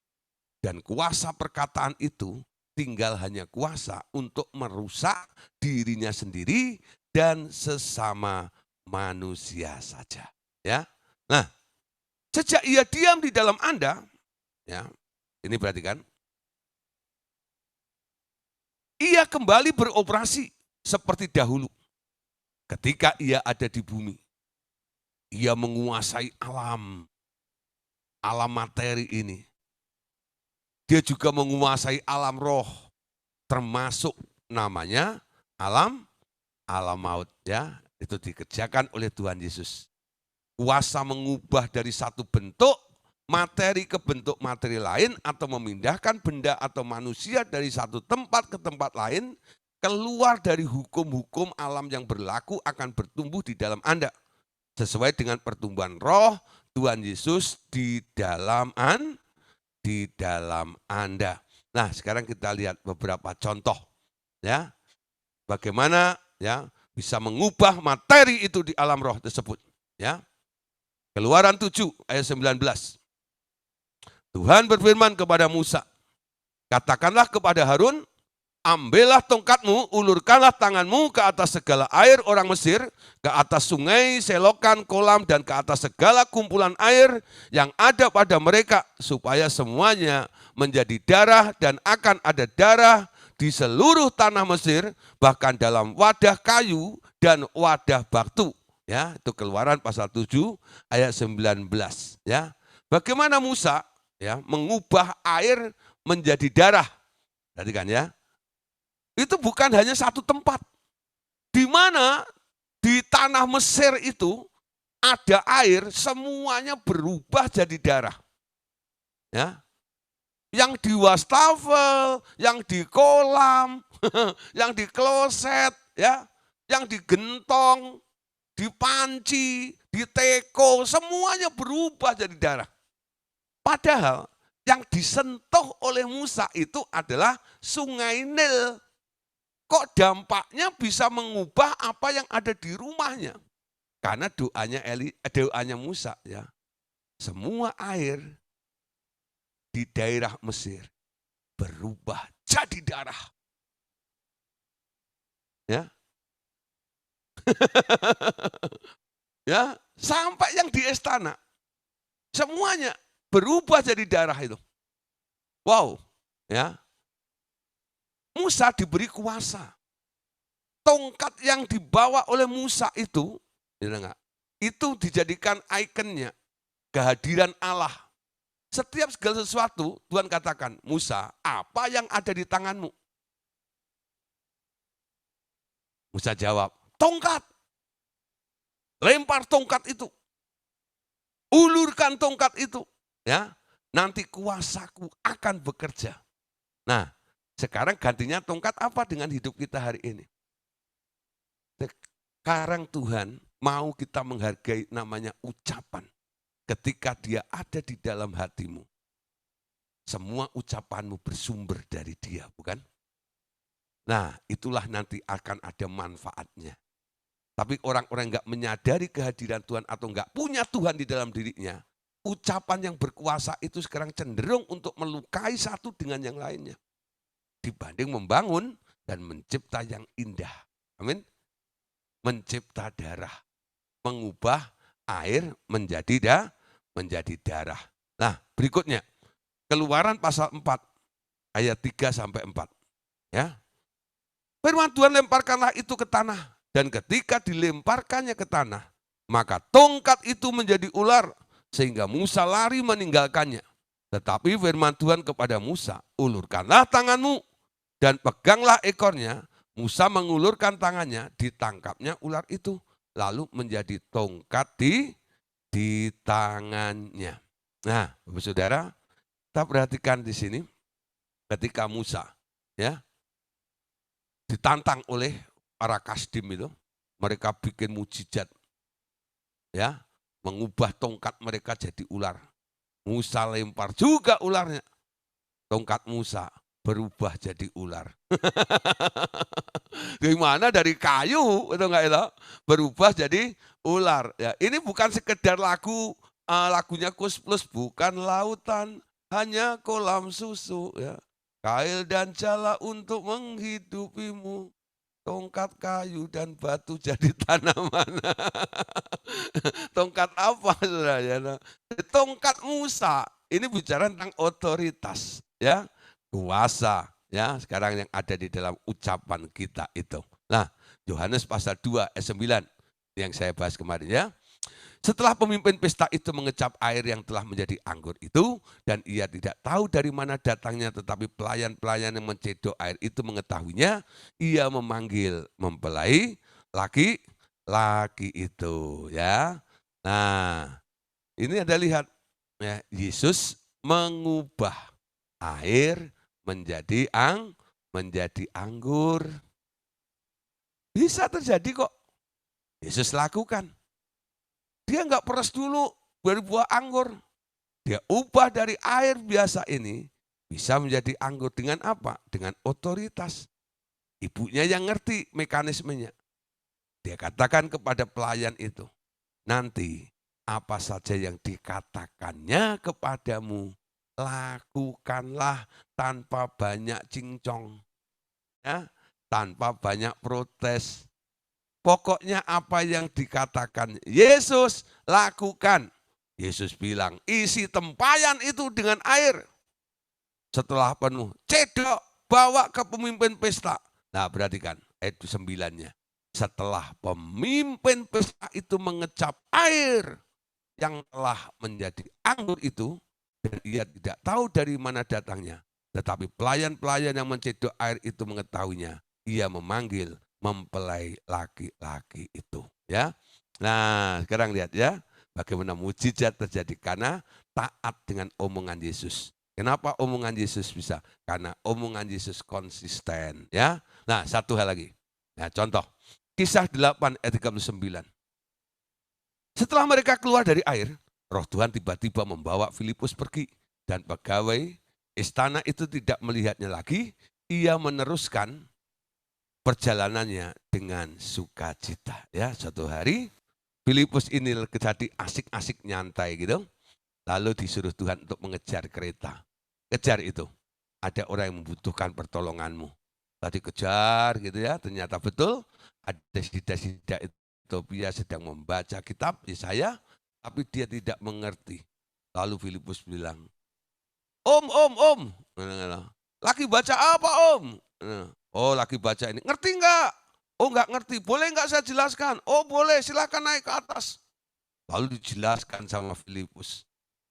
Dan kuasa perkataan itu tinggal hanya kuasa untuk merusak dirinya sendiri dan sesama manusia saja. Ya, nah, sejak ia diam di dalam Anda, ya, ini perhatikan, ia kembali beroperasi seperti dahulu. Ketika ia ada di bumi, ia menguasai alam materi ini. Dia juga menguasai alam roh, termasuk namanya alam maut ya. Itu dikerjakan oleh Tuhan Yesus. Kuasa mengubah dari satu bentuk materi ke bentuk materi lain atau memindahkan benda atau manusia dari satu tempat ke tempat lain, keluar dari hukum-hukum alam yang berlaku akan bertumbuh di dalam Anda. Sesuai dengan pertumbuhan roh Tuhan Yesus di dalam Anda. Nah, sekarang kita lihat beberapa contoh ya. Bagaimana ya bisa mengubah materi itu di alam roh tersebut ya. Keluaran 7 ayat 19. Tuhan berfirman kepada Musa, katakanlah kepada Harun, ambillah tongkatmu, ulurkanlah tanganmu ke atas segala air orang Mesir, ke atas sungai, selokan, kolam, dan ke atas segala kumpulan air yang ada pada mereka, supaya semuanya menjadi darah dan akan ada darah di seluruh tanah Mesir, bahkan dalam wadah kayu dan wadah batu. Ya, itu Keluaran pasal 7 ayat 19. Ya, bagaimana Musa ya mengubah air menjadi darah? Perhatikan ya. Itu bukan hanya satu tempat. Di mana di tanah Mesir itu ada air, semuanya berubah jadi darah. Ya. Yang di wastafel, yang di kolam, yang di kloset, ya, yang di gentong, di panci, di teko, semuanya berubah jadi darah. Padahal yang disentuh oleh Musa itu adalah sungai Nil. Kok dampaknya bisa mengubah apa yang ada di rumahnya? Karena doanya Musa ya. Semua air di daerah Mesir berubah jadi darah. Ya. Ya, sampai yang di istana semuanya berubah jadi darah itu. Wow, ya. Musa diberi kuasa. Tongkat yang dibawa oleh Musa itu, itu dijadikan ikonnya kehadiran Allah. Setiap segala sesuatu Tuhan katakan, Musa, apa yang ada di tanganmu? Musa jawab, tongkat. Lempar tongkat itu. Ulurkan tongkat itu. Ya, nanti kuasaku akan bekerja. Nah, sekarang gantinya tongkat apa dengan hidup kita hari ini? Sekarang Tuhan mau kita menghargai namanya ucapan. Ketika dia ada di dalam hatimu. Semua ucapanmu bersumber dari dia, bukan? Nah, itulah nanti akan ada manfaatnya. Tapi orang-orang enggak menyadari kehadiran Tuhan atau enggak punya Tuhan di dalam dirinya, ucapan yang berkuasa itu sekarang cenderung untuk melukai satu dengan yang lainnya. Dibanding membangun dan mencipta yang indah. Amin. Mencipta darah. Mengubah air menjadi darah. Nah, berikutnya. Keluaran pasal 4 ayat 3 sampai 4. Ya. Firman Tuhan, lemparkanlah itu ke tanah. Dan ketika dilemparkannya ke tanah, maka tongkat itu menjadi ular, sehingga Musa lari meninggalkannya. Tetapi firman Tuhan kepada Musa, ulurkanlah tanganmu dan peganglah ekornya. Musa mengulurkan tangannya, ditangkapnya ular itu, lalu menjadi tongkat di tangannya. Nah, Bapak Saudara, kita perhatikan di sini, ketika Musa ya ditantang oleh para kasdim itu, mereka bikin mujizat, ya, mengubah tongkat mereka jadi ular. Musa lempar juga ularnya, tongkat Musa berubah jadi ular. Gimana dari kayu itu enggak itu berubah jadi ular. Ya, ini bukan sekedar lagunya Kus Plus, bukan lautan, hanya kolam susu. Ya. Kail dan jala untuk menghidupimu. Tongkat kayu dan batu jadi tanaman. Tongkat apa saudara? Tongkat Musa. Ini bicara tentang otoritas, ya, kuasa, ya. Sekarang yang ada di dalam ucapan kita itu. Nah, Yohanes pasal 2 ayat 9 yang saya bahas kemarin ya. Setelah pemimpin pesta itu mengecap air yang telah menjadi anggur itu, dan ia tidak tahu dari mana datangnya, tetapi pelayan-pelayan yang mencedok air itu mengetahuinya, ia memanggil mempelai laki-laki itu, ya. Nah, ini Anda lihat, ya, Yesus mengubah air menjadi anggur. Bisa terjadi kok. Yesus lakukan. Dia nggak peres dulu dari buah anggur. Dia ubah dari air biasa ini bisa menjadi anggur dengan apa? Dengan otoritas. Ibunya yang ngerti mekanismenya. Dia katakan kepada pelayan itu, nanti apa saja yang dikatakannya kepadamu, lakukanlah tanpa banyak cincong, ya, tanpa banyak protes. Pokoknya apa yang dikatakan Yesus, lakukan. Yesus bilang, isi tempayan itu dengan air. Setelah penuh, cedok, bawa ke pemimpin pesta. Nah, perhatikan ayat 9-nya. Setelah pemimpin pesta itu mengecap air yang telah menjadi anggur itu, dan ia tidak tahu dari mana datangnya. Tetapi pelayan-pelayan yang mencedok air itu mengetahuinya. Ia memanggil mempelai laki-laki itu, ya. Nah, sekarang lihat ya, bagaimana mujizat terjadi karena taat dengan omongan Yesus. Kenapa omongan Yesus bisa? Karena omongan Yesus konsisten, ya. Nah, satu hal lagi. Nah, contoh Kisah 8 ayat 39. Setelah mereka keluar dari air, Roh Tuhan tiba-tiba membawa Filipus pergi, dan pegawai istana itu tidak melihatnya lagi. Ia meneruskan perjalanannya dengan sukacita. Ya, suatu hari Filipus ini jadi asik-asik nyantai gitu. Lalu disuruh Tuhan untuk mengejar kereta. Kejar itu. Ada orang yang membutuhkan pertolonganmu. Tadi kejar gitu ya. Ternyata betul ada sida-sida Ethiopia sedang membaca kitab Yesaya, tapi dia tidak mengerti. Lalu Filipus bilang, Om. Lagi baca apa Om? Oh, lagi baca ini. Ngerti enggak? Oh, enggak ngerti. Boleh enggak saya jelaskan? Oh, boleh. Silakan naik ke atas. Lalu dijelaskan sama Filipus.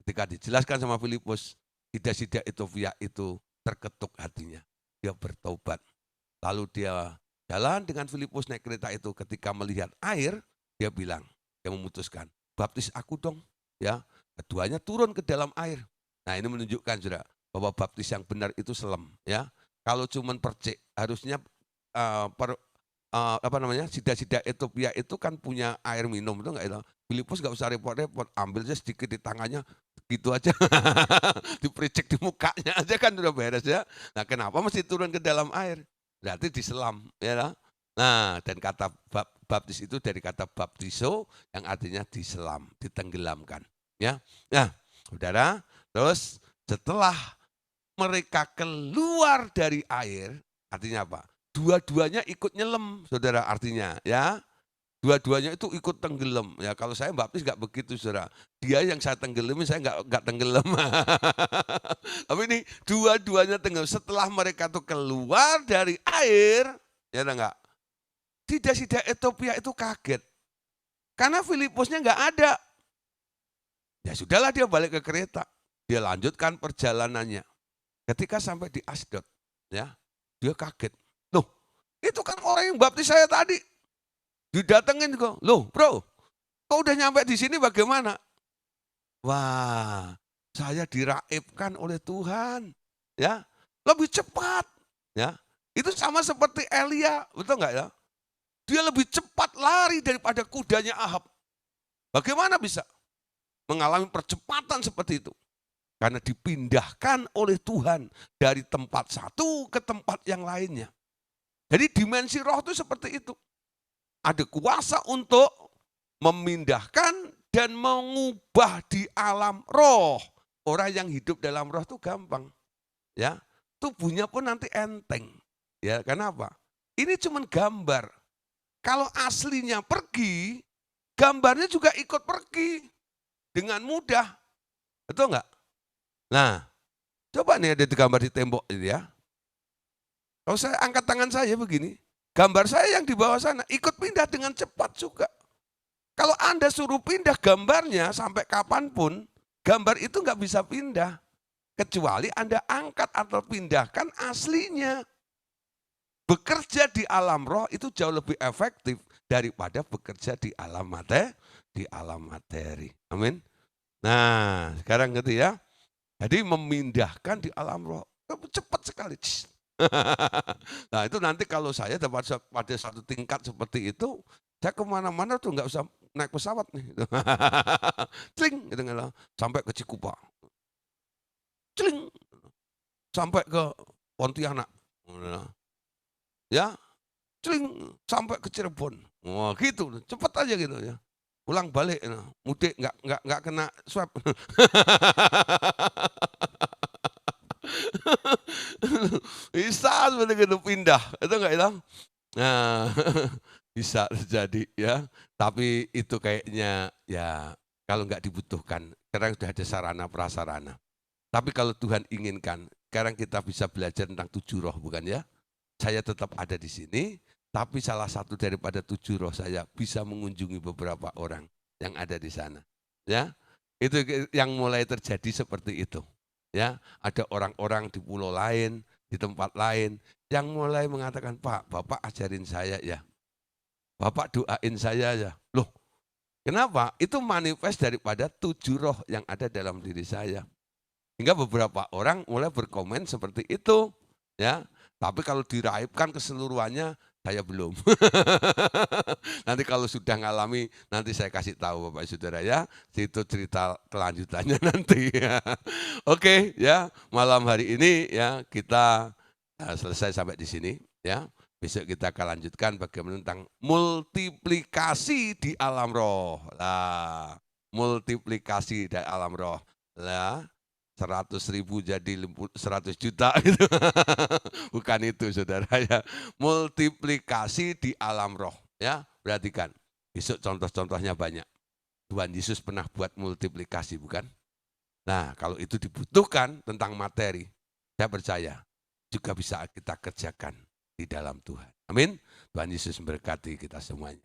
Ketika dijelaskan sama Filipus, sida-sida Ethiopia itu terketuk hatinya. Dia bertobat. Lalu dia jalan dengan Filipus naik kereta itu. Ketika melihat air, dia bilang, dia memutuskan, baptis aku dong. Ya, keduanya turun ke dalam air. Nah, ini menunjukkan saudara bahwa baptis yang benar itu selam. Ya, kalau cuma percik, harusnya sida-sida Ethiopia itu kan punya air minum, itu enggak itu. Filipus nggak usah repot-repot, ambil aja sedikit di tangannya, gitu aja, dipericik di mukanya aja kan udah beres ya. Nah, kenapa mesti turun ke dalam air? Berarti diselam, ya. Nah, dan kata baptis itu dari kata baptiso yang artinya diselam, ditenggelamkan, ya. Nah, saudara, terus setelah mereka keluar dari air, artinya apa? Dua-duanya ikut nyelam, saudara, artinya, ya. Dua-duanya itu ikut tenggelam. Ya, kalau saya baptis nggak begitu, saudara. Dia yang saya tenggelamin, saya nggak tenggelam. Tapi ini dua-duanya tenggelam. Setelah mereka tuh keluar dari air, ya enggak? Sida-sida Ethiopia itu kaget. Karena Filipusnya nggak ada. Ya sudahlah, dia balik ke kereta. Dia lanjutkan perjalanannya. Ketika sampai di Asdod, ya, dia kaget. Loh, itu kan orang yang baptis saya tadi. Didatengin kok, loh bro, kok udah nyampe di sini bagaimana? Wah, saya diraibkan oleh Tuhan, ya, lebih cepat, ya. Itu sama seperti Elia, betul nggak ya? Dia lebih cepat lari daripada kudanya Ahab. Bagaimana bisa mengalami percepatan seperti itu? Karena dipindahkan oleh Tuhan dari tempat satu ke tempat yang lainnya. Jadi dimensi roh itu seperti itu. Ada kuasa untuk memindahkan dan mengubah di alam roh. Orang yang hidup dalam roh itu gampang. Ya, tubuhnya pun nanti enteng. Ya, kenapa? Ini cuma gambar. Kalau aslinya pergi, gambarnya juga ikut pergi dengan mudah. Betul enggak? Nah, coba nih ada gambar di tembok ini ya. Kalau saya angkat tangan saya begini, gambar saya yang di bawah sana ikut pindah dengan cepat juga. Kalau Anda suruh pindah gambarnya sampai kapanpun, gambar itu nggak bisa pindah. Kecuali Anda angkat atau pindahkan aslinya. Bekerja di alam roh itu jauh lebih efektif daripada bekerja di alam materi. Amin. Nah, sekarang ngerti ya. Jadi memindahkan di alam roh. Cepat sekali. Nah itu nanti kalau saya dapat pada satu tingkat seperti itu, saya kemana-mana tuh nggak usah naik pesawat nih. Cling, gitu, sampai ke Cikupa. Cling, sampai ke Pontianak. Ya, cling, sampai ke Cirebon. Wah gitu, cepat aja gitu ya. Pulang balik, mudik nggak kena swab. Bisa seperti itu pindah, itu enggak hilang. Nah, bisa terjadi ya. Tapi itu kayaknya ya kalau nggak dibutuhkan, sekarang sudah ada sarana prasarana. Tapi kalau Tuhan inginkan, sekarang kita bisa belajar tentang 7 roh bukan ya? Saya tetap ada di sini, tapi salah satu daripada 7 roh saya bisa mengunjungi beberapa orang yang ada di sana. Ya, itu yang mulai terjadi seperti itu. Ya, ada orang-orang di pulau lain, di tempat lain yang mulai mengatakan, "Pak, Bapak ajarin saya ya. Bapak doain saya ya." Loh, kenapa? Itu manifest daripada 7 roh yang ada dalam diri saya. Hingga beberapa orang mulai berkomen seperti itu, ya. Tapi kalau diraibkan keseluruhannya, saya belum. Nanti kalau sudah ngalami, nanti saya kasih tahu Bapak Saudara ya. Itu cerita kelanjutannya nanti. Oke, ya. Malam hari ini ya kita selesai sampai di sini ya. Besok kita akan lanjutkan bagaimana tentang multiplikasi di alam roh. Lah, multiplikasi di alam roh. Lah, 100.000 jadi 100 juta gitu. Bukan itu saudara ya. Multiplikasi di alam roh ya. Perhatikan. Besok contoh-contohnya banyak. Tuhan Yesus pernah buat multiplikasi bukan? Nah kalau itu dibutuhkan tentang materi, saya percaya juga bisa kita kerjakan di dalam Tuhan. Amin. Tuhan Yesus memberkati kita semuanya.